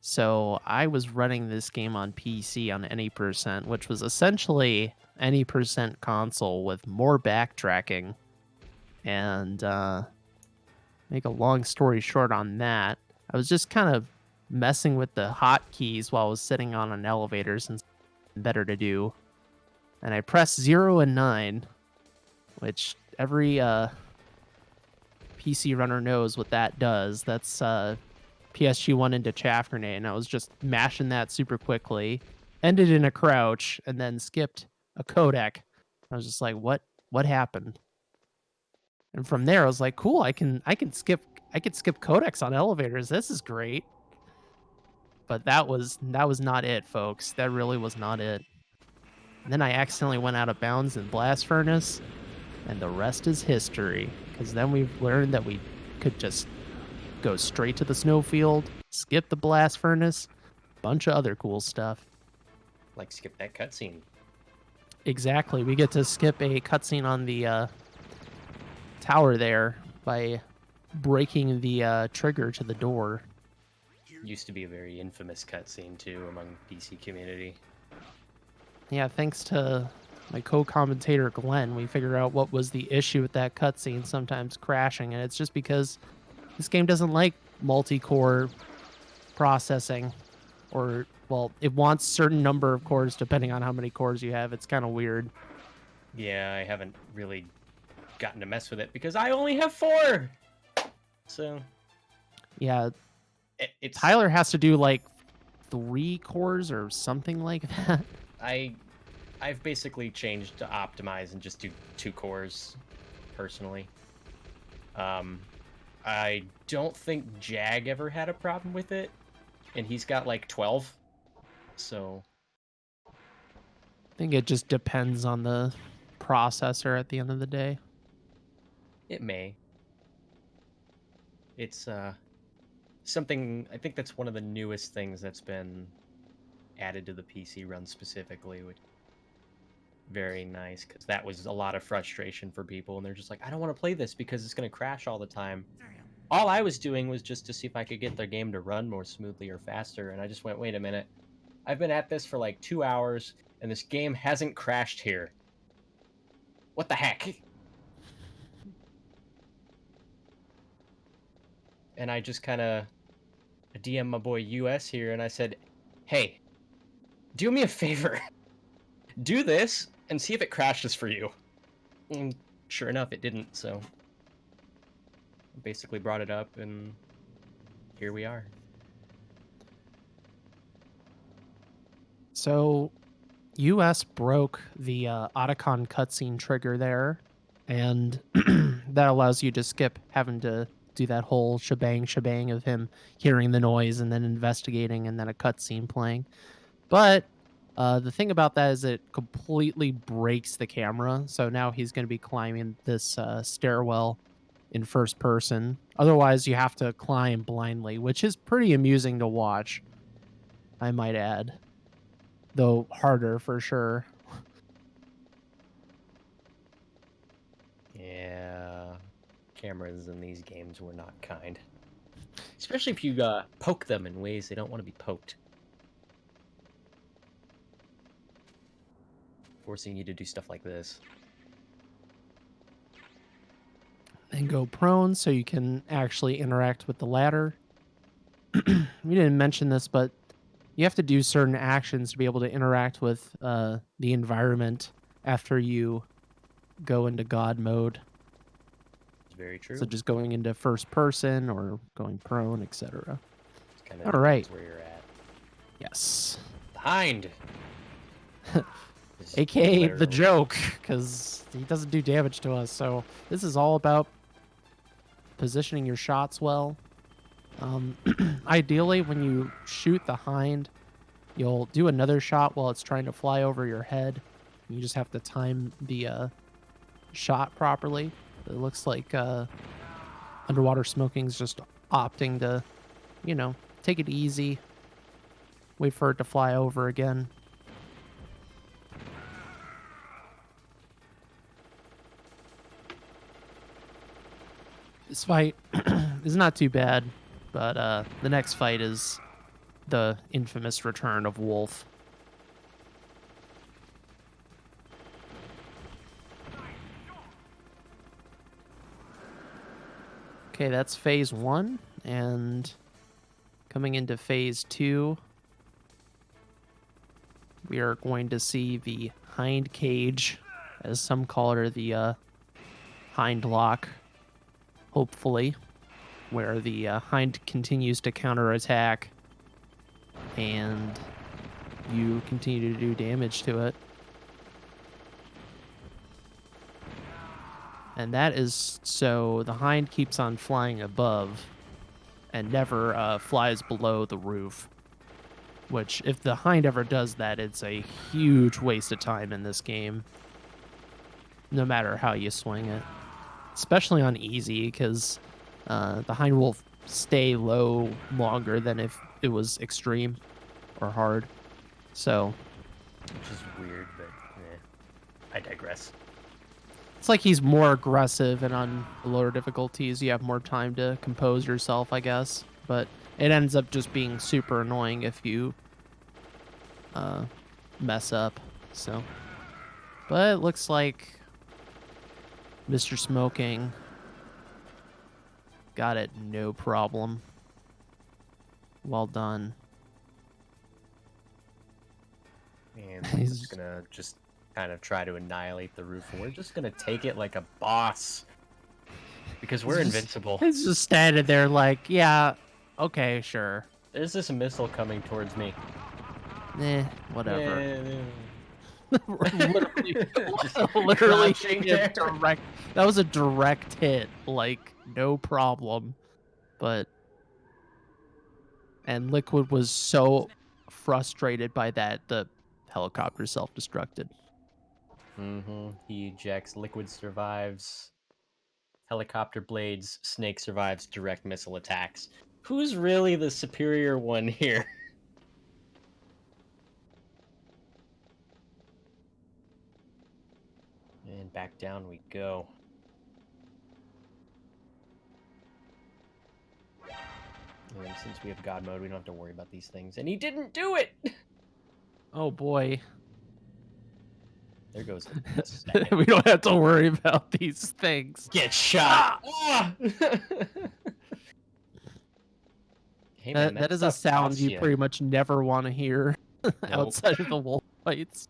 So I was running this game on PC on any percent, which was essentially any percent console with more backtracking. And make a long story short on that, I was just kind of messing with the hotkeys while I was sitting on an elevator since better to do. And I pressed 0 and 9, which every PC runner knows what that does. That's PSG1 into chaff grenade, and I was just mashing that super quickly, ended in a crouch, and then skipped a codec. I was just like, what happened? And from there, I was like, cool, I can skip codecs on elevators. This is great. But that was not it, folks. That really was not it. And then I accidentally went out of bounds in Blast Furnace, and the rest is history. Because then we've learned that we could just go straight to the snowfield, skip the Blast Furnace, bunch of other cool stuff. Like, skip that cutscene. Exactly. We get to skip a cutscene on the tower there by breaking the trigger to the door. Used to be a very infamous cutscene, too, among PC community. Yeah, thanks to my co-commentator Glenn, we figured out what was the issue with that cutscene sometimes crashing, and it's just because this game doesn't like multi-core processing, or, well, it wants certain number of cores depending on how many cores you have. It's kind of weird. Yeah, I haven't really gotten to mess with it because I only have 4! So, Yeah, it's... Tyler has to do like 3 cores or something like that. I've basically changed to optimize and just do 2 cores, personally. I don't think Jag ever had a problem with it, and he's got like 12, so... I think it just depends on the processor at the end of the day. It may. It's something, I think that's one of the newest things that's been added to the PC run specifically, which very nice, because that was a lot of frustration for people, and they're just like, I don't want to play this because it's going to crash all the time. All I was doing was just to see if I could get their game to run more smoothly or faster, and I just went, wait a minute. I've been at this for like 2 hours, and this game hasn't crashed here. What the heck? And I just kind of DM my boy US here, and I said, hey, do me a favor. Do this, and see if it crashes for you. And sure enough, it didn't, so... I basically brought it up, and here we are. So, US broke the Otacon cutscene trigger there, and that allows you to skip having to do that whole shebang of him hearing the noise and then investigating and then a cutscene playing. But the thing about that is it completely breaks the camera. So now he's going to be climbing this stairwell in first person. Otherwise, you have to climb blindly, which is pretty amusing to watch, I might add. Though harder for sure. Yeah, cameras in these games were not kind. Especially if you poke them in ways they don't want to be poked. Forcing you to do stuff like this. and go prone so you can actually interact with the ladder. We didn't mention this, but you have to do certain actions to be able to interact with the environment after you go into God mode. It's very true. So just going into first person or going prone, etc. It's kind All of right. where you're at. Yes. Behind. Is AKA the literally- joke, because he doesn't do damage to us. So this is all about positioning your shots well. Ideally, when you shoot the hind, you'll do another shot while it's trying to fly over your head. You just have to time the shot properly. It looks like UnderwaterSmoking's just opting to, take it easy. Wait for it to fly over again. This fight is not too bad, but the next fight is the infamous return of Wolf. Okay, that's phase 1, and coming into phase 2, we are going to see the hind cage, as some call it, or the hind lock, hopefully, where the hind continues to counterattack, and you continue to do damage to it. And that is so the hind keeps on flying above and never flies below the roof. Which, if the hind ever does that, it's a huge waste of time in this game. No matter how you swing it. Especially on easy, because the hind will stay low longer than if it was extreme or hard. So, Which is weird, but I digress. it's like he's more aggressive, and on lower difficulties, you have more time to compose yourself, I guess. But it ends up just being super annoying if you mess up. So, but it looks like Mr. Smoking got it no problem. Well done. And we're just gonna kind of try to annihilate the roof, and we're just gonna take it like a boss. Because we're invincible. He's just standing there like, yeah, okay, sure. There's this missile coming towards me. Whatever. literally literally crouching hit there. direct. That was a direct hit, like no problem. And Liquid was so frustrated by that, the helicopter self-destructed. He ejects. Liquid survives. Helicopter blades. Snake survives direct missile attacks. Who's really the superior one here? And back down we go. And since we have God mode, we don't have to worry about these things. And he didn't do it! Oh boy. There goes a second. We don't have to worry about these things. Get shot! Ah! Hey, man, That is a stuff sound costs you pretty much never want to hear outside of the wolf fights.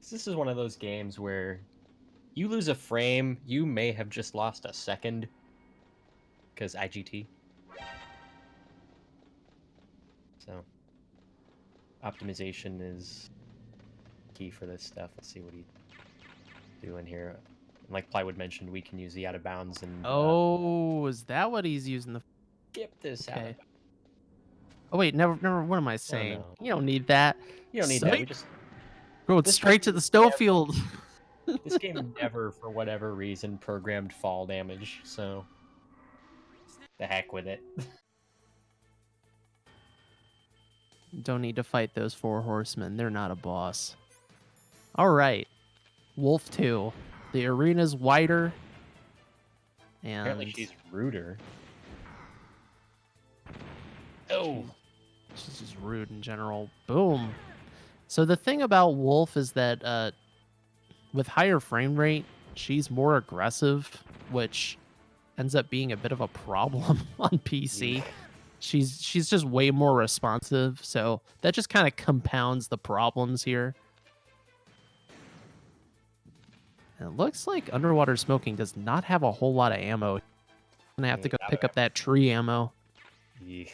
This is one of those games where you lose a frame, you may have just lost a second. Because IGT. So, optimization is key for this stuff. Let's see what he's doing here. Like Plywood mentioned, we can use the out of bounds and Is that what he's using the? skip this out. Okay. Oh wait, never. What am I saying? no. You don't need that. You don't need that. We just Go this straight to game the snowfield. this game never, for whatever reason, programmed fall damage. So, the heck with it. Don't need to fight those 4 horsemen. They're not a boss. All right, Wolf 2. The arena's wider. And Apparently, she's ruder. Oh. she's just rude in general. Boom. So the thing about Wolf is that with higher frame rate, she's more aggressive, which ends up being a bit of a problem on PC. Yeah. She's just way more responsive, so that just kind of compounds the problems here. And it looks like Underwater Smoking does not have a whole lot of ammo. I'm gonna have to go pick up that tree ammo. Yeah.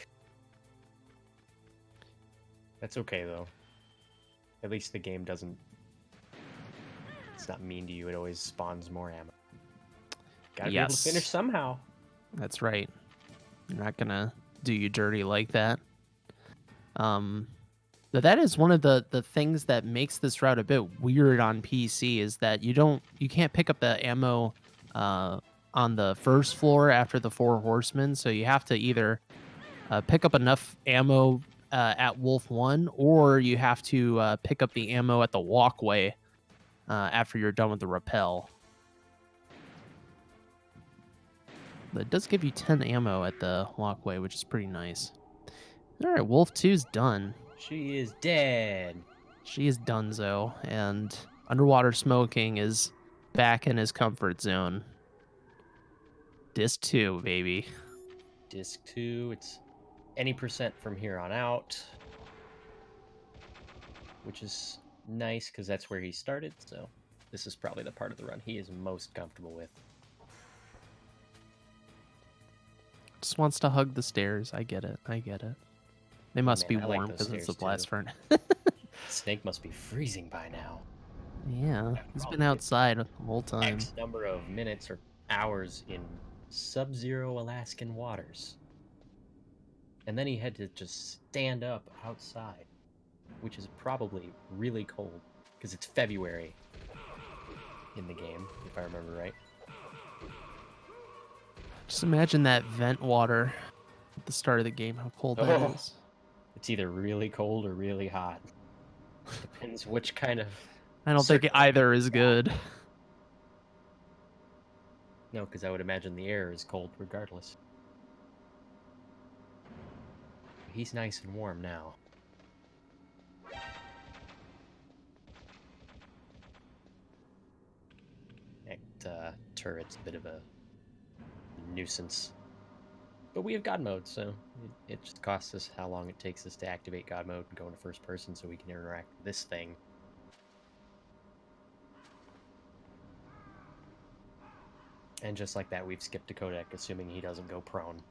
That's okay though. At least the game doesn't. It's not mean to you. It always spawns more ammo. Gotta be able to finish Yes. somehow. That's right. You're not gonna do you dirty like that. But that is one of the things that makes this route a bit weird on PC is that you can't pick up the ammo on the first floor after the four horsemen, so you have to either pick up enough ammo at Wolf 1, or you have to pick up the ammo at the walkway after you're done with the rappel. But it does give you 10 ammo at the walkway, which is pretty nice. All right, Wolf 2's done. She is dead. She is donezo, and Underwater Smoking is back in his comfort zone. Disc 2, baby. Disc 2, it's any percent from here on out. Which is nice because that's where he started, so this is probably the part of the run he is most comfortable with. Just wants to hug the stairs. I get it. They must Man, be I like warm those because it's a stairs, blast too. furnace. Snake must be freezing by now. Yeah, he's Probably been outside the whole time. X number of minutes or hours in sub-zero Alaskan waters. And then he had to just stand up outside, which is probably really cold because it's February in the game, if I remember right. Just imagine that vent water at the start of the game, how cold that Oh. is. It's either really cold or really hot. Depends which kind of... I don't think either is good. No, because I would imagine the air is cold regardless. He's nice and warm now. That turret's a bit of a nuisance. But we have God mode, so it just costs us how long it takes us to activate God mode and go into first person so we can interact with this thing. And just like that, we've skipped a codec, assuming he doesn't go prone.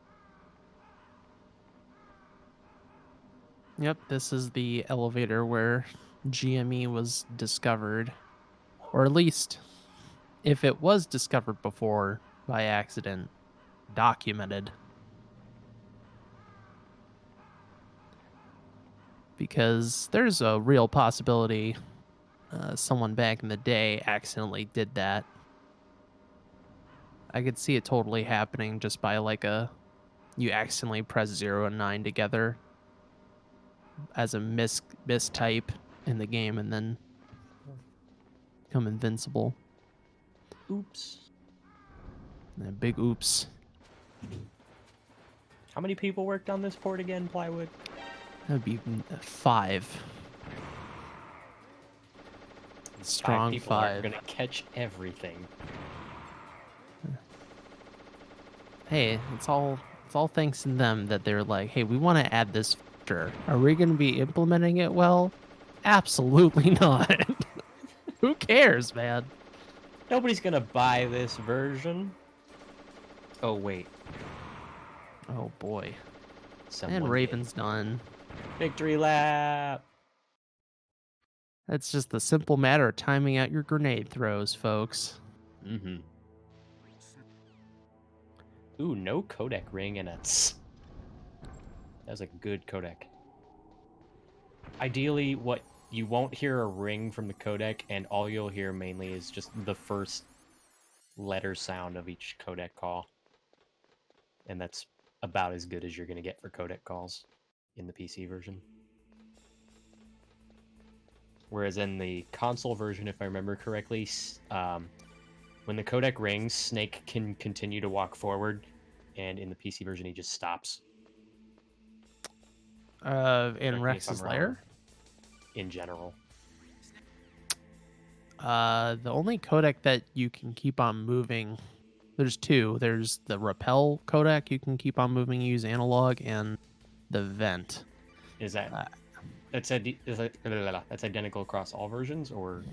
Yep, this is the elevator where GME was discovered. Or at least, if it was discovered before by accident, documented. Because there's a real possibility someone back in the day accidentally did that. I could see it totally happening just by you accidentally press 0 and 9 together as a mistype in the game and then become invincible. Oops. A big oops. How many people worked on this port again, Plywood? That would be 5. Strong 5 people 5. aren't gonna catch everything. Hey, it's all thanks to them that they're like, hey, we want to add this feature. Are we going to be implementing it well? Absolutely not. Who cares, man? Nobody's gonna buy this version. Oh, wait. Oh boy. Someone And Raven's done. Victory lap! That's just the simple matter of timing out your grenade throws, folks. Mm-hmm. Ooh, no codec ring and a tss. That was a good codec. Ideally, what you won't hear a ring from the codec, and all you'll hear mainly is just the first letter sound of each codec call. And that's about as good as you're going to get for codec calls in the PC version. Whereas in the console version, if I remember correctly, when the codec rings, Snake can continue to walk forward, and in the PC version, he just stops. In Correct me if Rex's I'm wrong. lair? In general. The only codec that you can keep on moving, there's two. There's the repel codec you can keep on moving, use analog, and the vent. Is that Uh, that's that's identical across all versions, or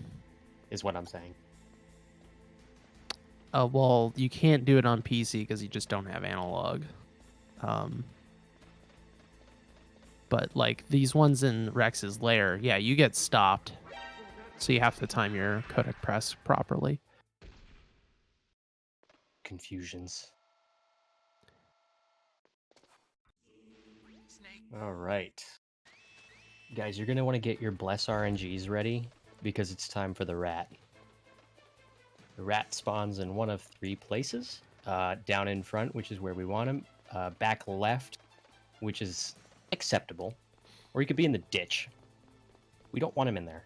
is what I'm saying? well, you can't do it on PC because you just don't have analog. Um, but like these ones in Rex's lair, yeah, you get stopped, so you have to time your codec press properly. Confusions. All right. Guys, you're going to want to get your Bless RNGs ready because it's time for the rat. The rat spawns in one of three places. Down in front, which is where we want him. Back left, which is acceptable. Or he could be in the ditch. We don't want him in there.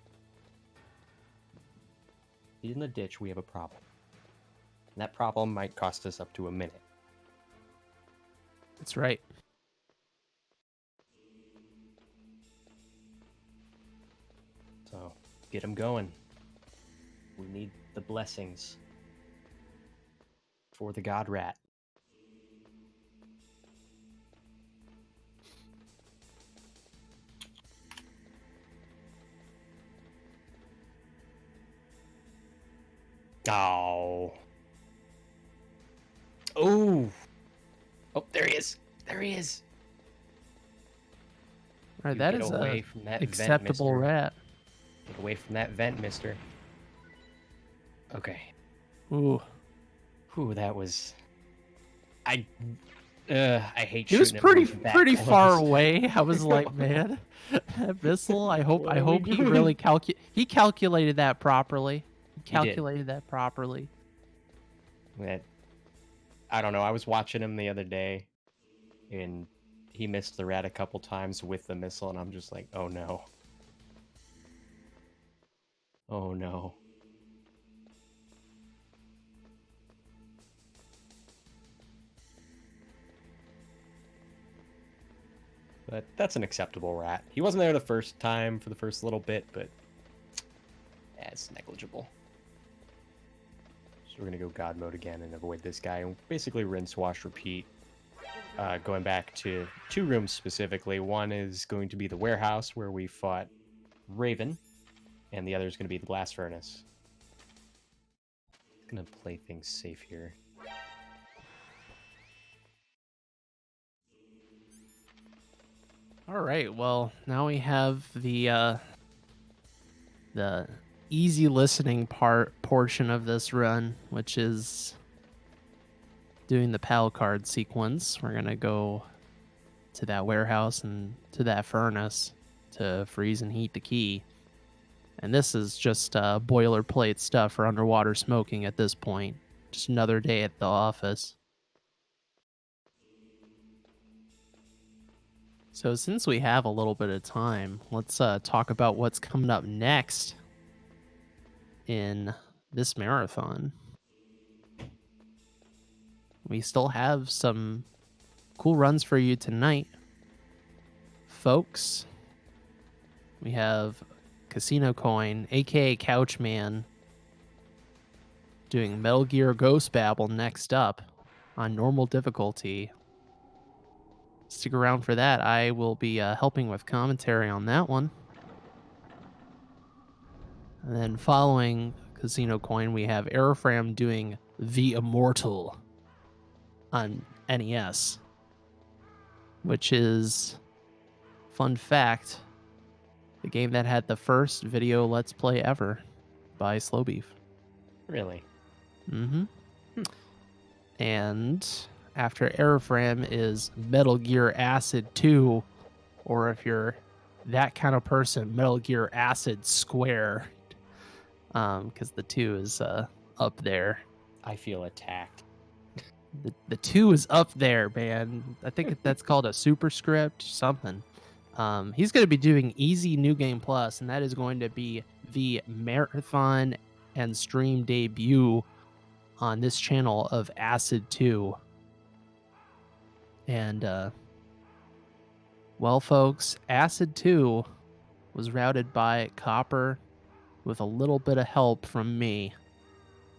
If he's in the ditch, we have a problem. And that problem might cost us up to a minute. That's right. So, get him going. We need the blessings for the god rat. Oh. Oh. Oh, there he is. There he is. All right, You that get is away a from that acceptable vent, mister. rat. Get away from that vent, mister. Okay. Ooh. Whew, that was... I hate He was shooting at moves that pretty far close. away. I was like, man, that missile. I What are we hope he doing? really calculated that properly. He did. Calculated that properly. That, I don't know. I was watching him the other day, and he missed the rat a couple times with the missile, and I'm just like, oh no. Oh no. But that's an acceptable rat. He wasn't there the first time for the first little bit, but yeah, it's negligible. So we're gonna go God mode again and avoid this guy, and basically rinse, wash, repeat. Going back to two rooms specifically. One is going to be the warehouse where we fought Raven, and the other is going to be the blast furnace. Gonna play things safe here. All right. Well, now we have the easy listening portion of this run, which is doing the PAL card sequence. We're gonna go to that warehouse and to that furnace to freeze and heat the key. And this is just boilerplate stuff for underwater smoking at this point. Just another day at the office. So since we have a little bit of time, let's talk about what's coming up next in this marathon. We still have some cool runs for you tonight, folks. We have Casino Coin, aka Couchman, doing Metal Gear Ghost Babble next up on normal difficulty. Stick around for that. I will be helping with commentary on that one. And then following Casino Coin, we have Airfram doing The Immortal on NES, which is, fun fact, the game that had the first video Let's Play ever by Slow Beef. Really? Mm-hmm. And after Airfram is Metal Gear Acid 2, or if you're that kind of person, Metal Gear Acid Square, because the 2 is up there. I feel attacked. The 2 is up there, man. I think that's called a superscript, something. He's going to be doing Easy New Game Plus, and that is going to be the marathon and stream debut on this channel of Acid 2. And, well, folks, Acid 2 was routed by Copper with a little bit of help from me.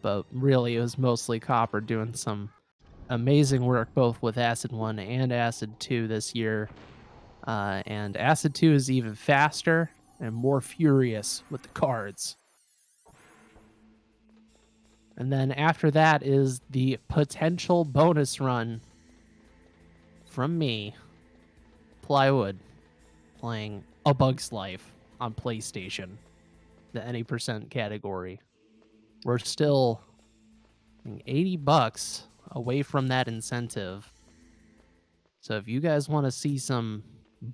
But really, it was mostly Copper doing some amazing work both with Acid 1 and Acid 2 this year. And Acid 2 is even faster and more furious with the cards. And then after that is the potential bonus run from me, Plywood, playing A Bug's Life on PlayStation, the any percent category. We're still $80 away from that incentive. So if you guys want to see some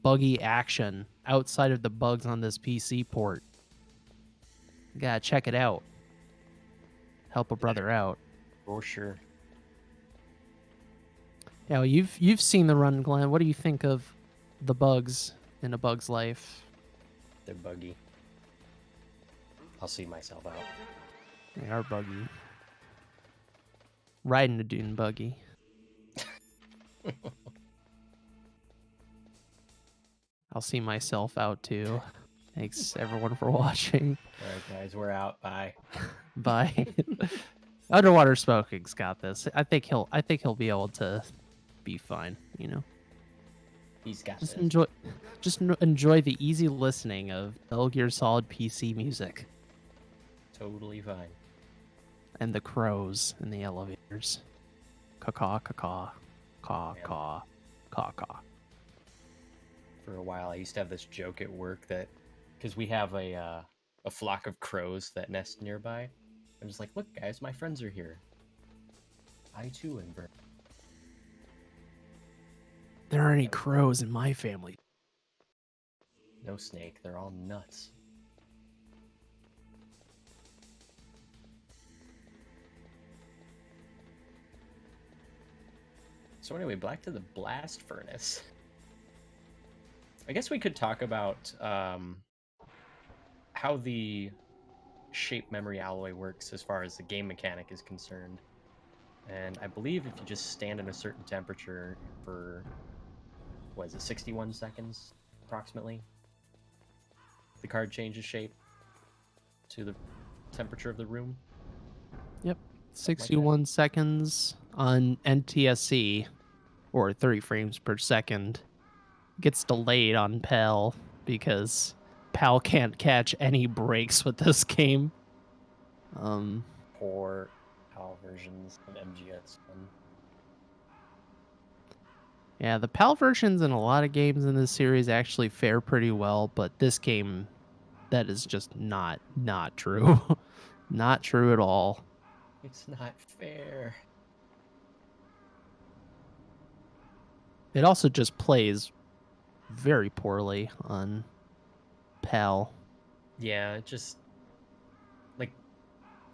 buggy action outside of the bugs on this PC port, you gotta check it out. Help a brother out. For sure. Yeah, well, you've seen the run, Glenn. What do you think of the bugs in A Bug's Life? They're buggy. I'll see myself out. They are buggy. Riding a dune buggy. I'll see myself out too. Thanks everyone for watching. All right, guys, we're out. Bye. Bye. Underwater Smoking's got this. I think he'll be able to be fine, you know. He's got Just this. enjoy the easy listening of Metal Gear Solid PC music Totally fine. and the crows in the elevators. Caw caw caw Yeah. caw caw caw. For a while, I used to have this joke at work that because we have a flock of crows that nest nearby. I'm just like, look, guys, my friends are here. I too invert. There aren't any crows in my family. No snake. They're all nuts. So anyway, back to the blast furnace. I guess we could talk about how the shape memory alloy works as far as the game mechanic is concerned. And I believe if you just stand in a certain temperature for, what is it, 61 seconds approximately, the card changes shape to the temperature of the room. Yep. 61 seconds on NTSC, or 30 frames per second. Gets delayed on PAL because PAL can't catch any breaks with this game. Poor PAL versions of MGS. Yeah, the PAL versions in a lot of games in this series actually fare pretty well, but this game, that is just not true. Not true at all. It's not fair. It also just plays very poorly on PAL. Yeah, it just, like,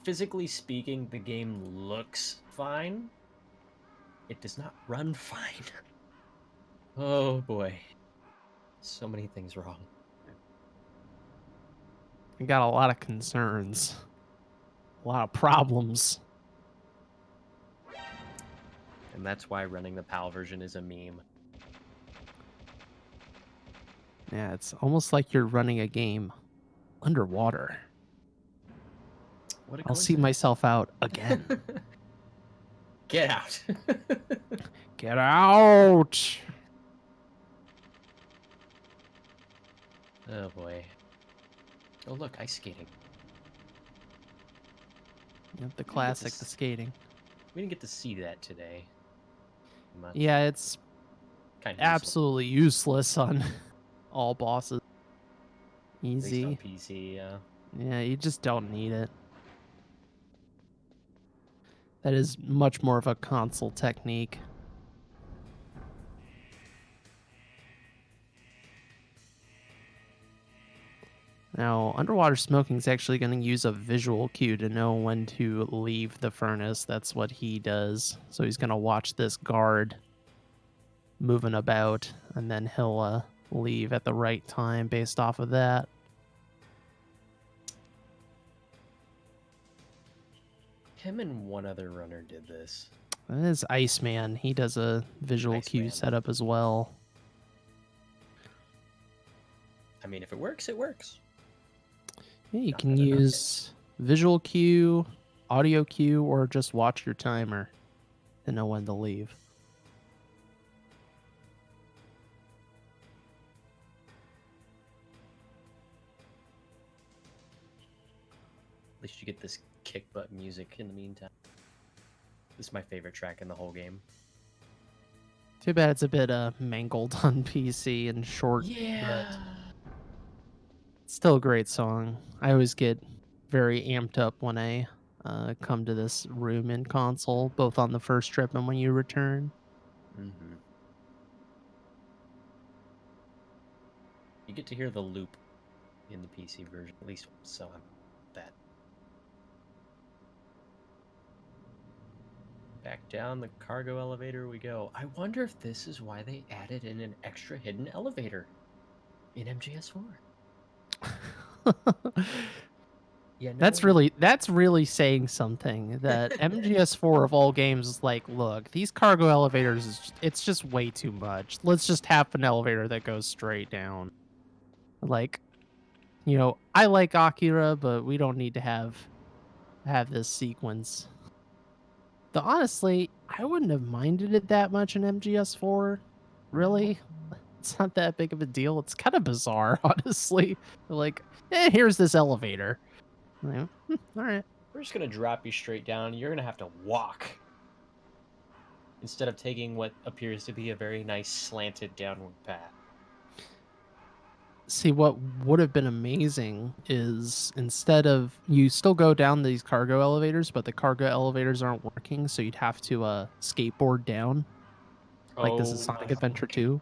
physically speaking, the game looks fine. It does not run fine. Oh boy. So many things wrong. I got a lot of concerns. A lot of problems. And that's why running the PAL version is a meme. Yeah, it's almost like you're running a game underwater. What a I'll see coincidence. myself out again. Get out. Get out! Oh boy. Oh look, ice skating. Yep, the classic, the skating. We didn't get to see that today. Much. Yeah, it's Kind of absolutely useless on all bosses. useless. At least Easy. on PC, yeah. Yeah, you just don't need it. That is much more of a console technique. Now, Underwater Smoking is actually going to use a visual cue to know when to leave the furnace. That's what he does. So he's going to watch this guard moving about, and then he'll leave at the right time based off of that. Him and one other runner did this. That is Iceman. He does a visual cue Iceman. setup as well. I mean, if it works, it works. Yeah, you Not can good enough. use visual cue, audio cue, or just watch your timer to know when to leave. At least you get this kick butt music in the meantime. This is my favorite track in the whole game. Too bad it's a bit mangled on PC and short, but still a great song. I always get very amped up when I come to this room in console, both on the first trip and when you return. Mm-hmm. You get to hear the loop in the PC version, at least once, so I'm that. Back down the cargo elevator we go. I wonder if this is why they added in an extra hidden elevator in MGS4. Yeah, no That's idea. really saying something that MGS4 of all games is like, look, these cargo elevators it's just way too much. Let's just have an elevator that goes straight down. Like, I like Akira, but we don't need to have this sequence. Though honestly, I wouldn't have minded it that much in MGS4. Really? It's not that big of a deal. It's kind of bizarre, honestly. Like, here's this elevator. Like, all right. We're just gonna drop you straight down. You're gonna have to walk instead of taking what appears to be a very nice slanted downward path. See, what would have been amazing is instead of you still go down these cargo elevators, but the cargo elevators aren't working, so you'd have to skateboard down. Like this is Oh Sonic my Adventure fucking! 2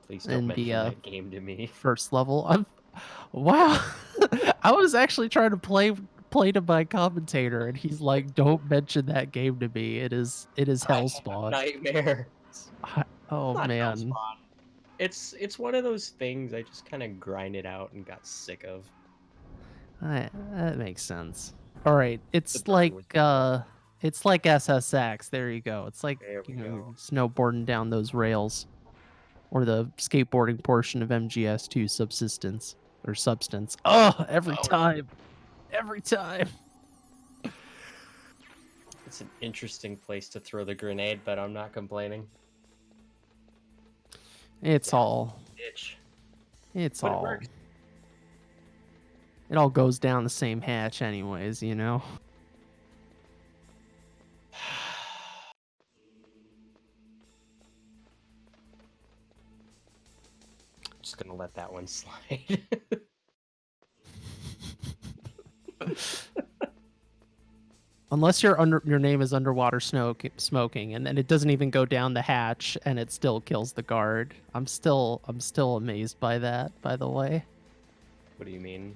Please don't and the mention that game to me. first level. Wow. I was actually trying to play to my commentator, and he's like, "Don't mention that game to me. It is I have Hellspawn." nightmares. Oh Not man. Hellspawn. It's one of those things I just kind of grinded out and got sick of. That makes sense. All right, The burn was bad. it's like SSX. There you go. It's like There we go. snowboarding down those rails, or the skateboarding portion of MGS2 Subsistence or Substance. Oh, Oh, every time. it's an interesting place to throw the grenade, but I'm not complaining. It's Down all, ditch. it's But it all, works. it all goes down the same hatch, anyways. Just gonna let that one slide. Unless your name is smoking, and then it doesn't even go down the hatch, and it still kills the guard. I'm still amazed by that. By the way. What do you mean?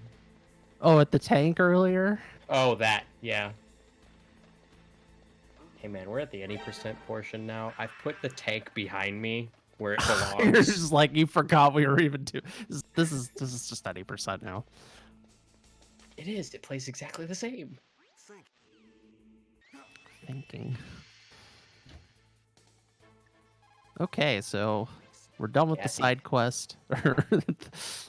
Oh, at the tank earlier. Oh, that. Yeah. Hey man, we're at the any percent portion now. I've put the tank behind me where it You're belongs. just like you forgot we were even doing. This is just 90% now. It is. It plays exactly the same. Thinking. Okay, so we're done with the Kathy. side quest, or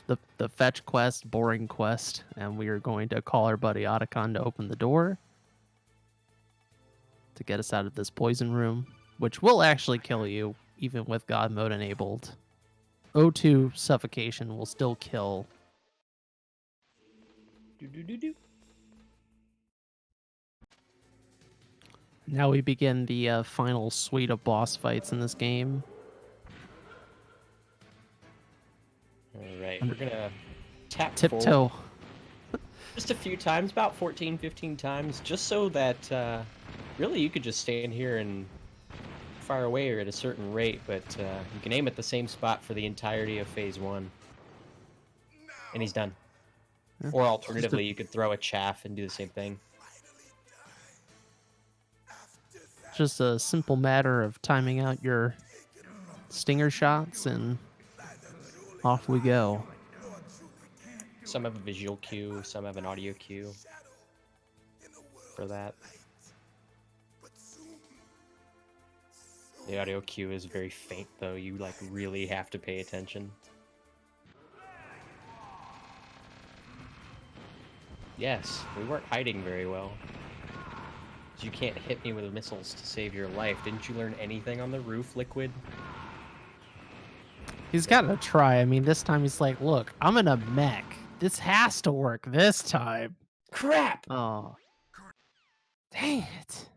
the fetch quest, boring quest, and we are going to call our buddy Otacon to open the door to get us out of this poison room, which will actually kill you, even with God mode enabled. O2 suffocation will still kill. Do. Now we begin the final suite of boss fights in this game. All right, we're gonna tap Tiptoe. forward just a few times, about 14, 15 times, just so that really you could just stand here and fire away or at a certain rate, but you can aim at the same spot for the entirety of phase 1. And he's done. Yeah. Or alternatively, you could throw a chaff and do the same thing. Just a simple matter of timing out your stinger shots, and off we go. Some have a visual cue, some have an audio cue for that. The audio cue is very faint, though. You like really have to pay attention. Yes, we weren't hiding very well. You can't hit me with missiles to save your life. Didn't you learn anything on the roof, Liquid? He's got to try. I mean, this time he's like, look, I'm in a mech. This has to work this time. Crap! Oh. Dang it.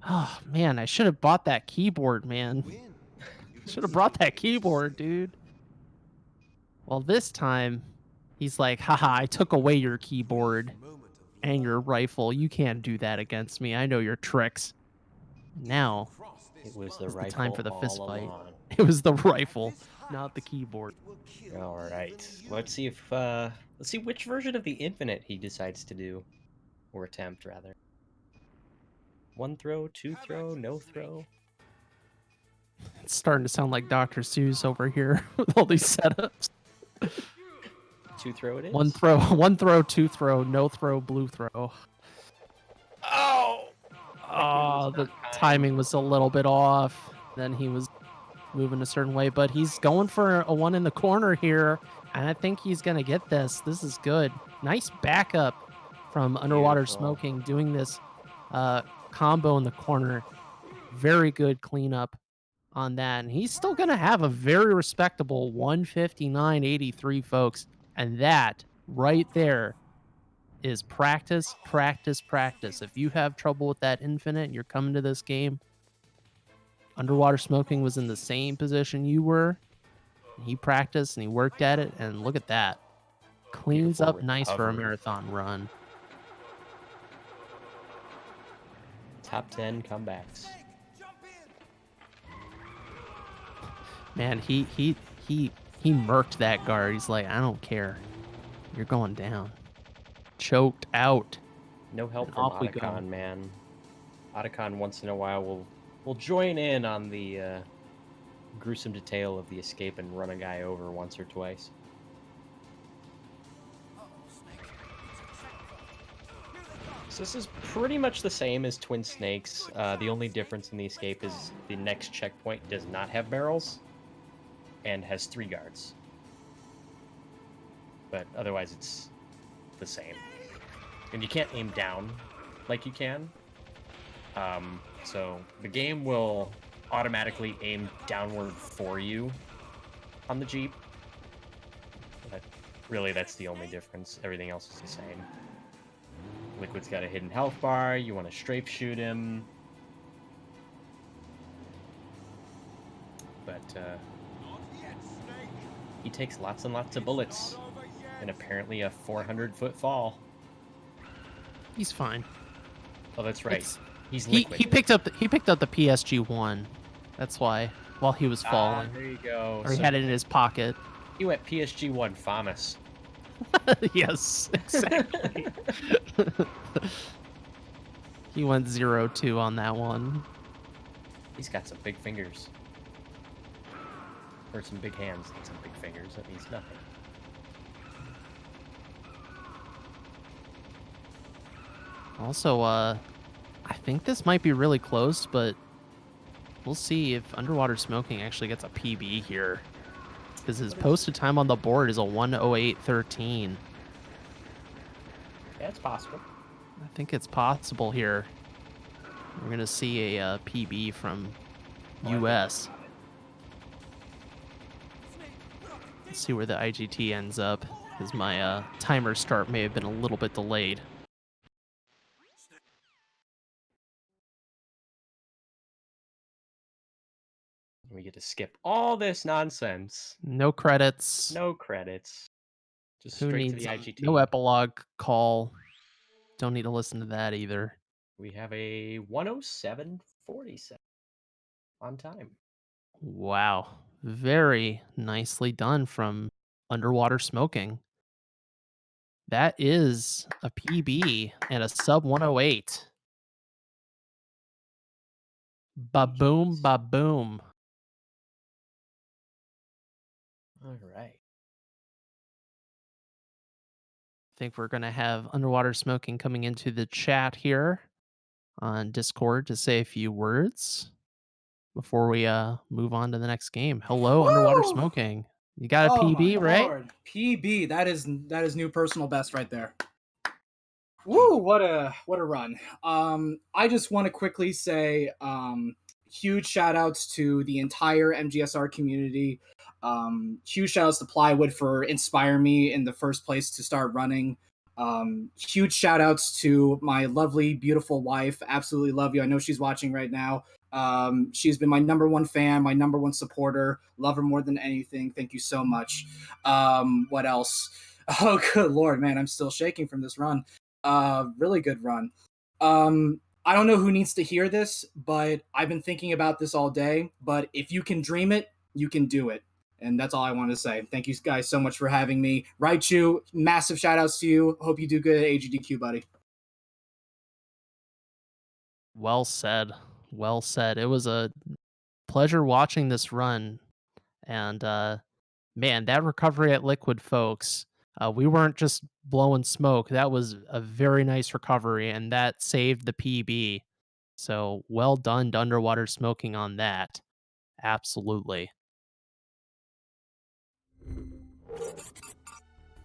Oh, man, I should have bought that keyboard, man. Should have brought that keyboard, dude. Well, this time, he's like, haha, I took away your keyboard and your rifle. You can't do that against me. I know your tricks. Now, It was the it's the rifle time for the fist all fight. along. It was the rifle, not the keyboard. All right, let's see if let's see which version of the Infinite he decides to do, or attempt rather. One throw, two throw, no throw. It's starting to sound like Dr. Seuss over here with all these setups. Two throw it is. One throw, two throw, no throw, blue throw. Oh! Oh, the timing was a little bit off. Then he was moving a certain way, but he's going for a one in the corner here, and I think he's gonna get this. This is good. Nice backup from Underwater Beautiful. Smoking, doing this combo in the corner. Very good cleanup on that, and he's still gonna have a very respectable 159.83, folks, and that right there is practice, practice, practice. If you have trouble with that Infinite and you're coming to this game, Underwater Smoking was in the same position you were. He practiced and he worked at it, and look at that. Cleans Beautiful up nice for a recovery. marathon run. Top 10 comebacks. Man, he murked that guard. He's like, I don't care. You're going down. Choked out. No help And from off we go. Otacon, man. Otacon once in a while will join in on the gruesome detail of the escape and run a guy over once or twice. So this is pretty much the same as Twin Snakes. The only difference in the escape is the next checkpoint does not have barrels and has 3 guards. But otherwise it's the same. And you can't aim down like you can. So the game will automatically aim downward for you on the Jeep. But really, that's the only difference. Everything else is the same. Liquid's got a hidden health bar. You want to strafe shoot him. But he takes lots and lots of bullets. And apparently a 400-foot fall. He's fine. Oh, that's right. He's He Liquid. picked up the PSG-1. That's why, while he was falling. There you go. Or he So had it in his pocket. he went PSG-1 FAMAS. Yes, exactly. He went 0-2 on that one. He's got some big fingers. Or some big hands and some big fingers. That means nothing. Also, I think this might be really close, but we'll see if Underwater Smoking actually gets a PB here. Because his posted time on the board is a 1:08:13. Yeah, it's possible. I think it's possible here. We're going to see a PB from US. Let's see where the IGT ends up, because my timer start may have been a little bit delayed. We get to skip all this nonsense. No credits. No credits. Just Who straight to needs the IGT. no epilogue call? Don't need to listen to that either. We have a 107.47 on time. Wow. Very nicely done from Underwater Smoking. That is a PB and a sub 108. Ba-boom, ba-boom. All right. I think we're going to have Underwater Smoking coming into the chat here on Discord to say a few words before we move on to the next game. Hello, Underwater Woo! Smoking. You got a Oh PB, my right? Lord. PB, that is new personal best right there. Woo! What a run. I just want to quickly say huge shout outs to the entire MGSR community. Huge shout outs to Plywood for inspiring me in the first place to start running. Huge shout outs to my lovely, beautiful wife. Absolutely love you. I know she's watching right now. She's been my number one fan, my number one supporter. Love her more than anything. Thank you so much. What else? Oh, good lord, man, I'm still shaking from this run. Really good run. I don't know who needs to hear this, but I've been thinking about this all day. But if you can dream it, you can do it. And that's all I want to say. Thank you guys so much for having me. Raichu, massive shout outs to you. Hope you do good at AGDQ, buddy. Well said. Well said. It was a pleasure watching this run. And man, that recovery at Liquid, folks, we weren't just blowing smoke. That was a very nice recovery, and that saved the PB. So well done to Underwater Smoking on that. Absolutely.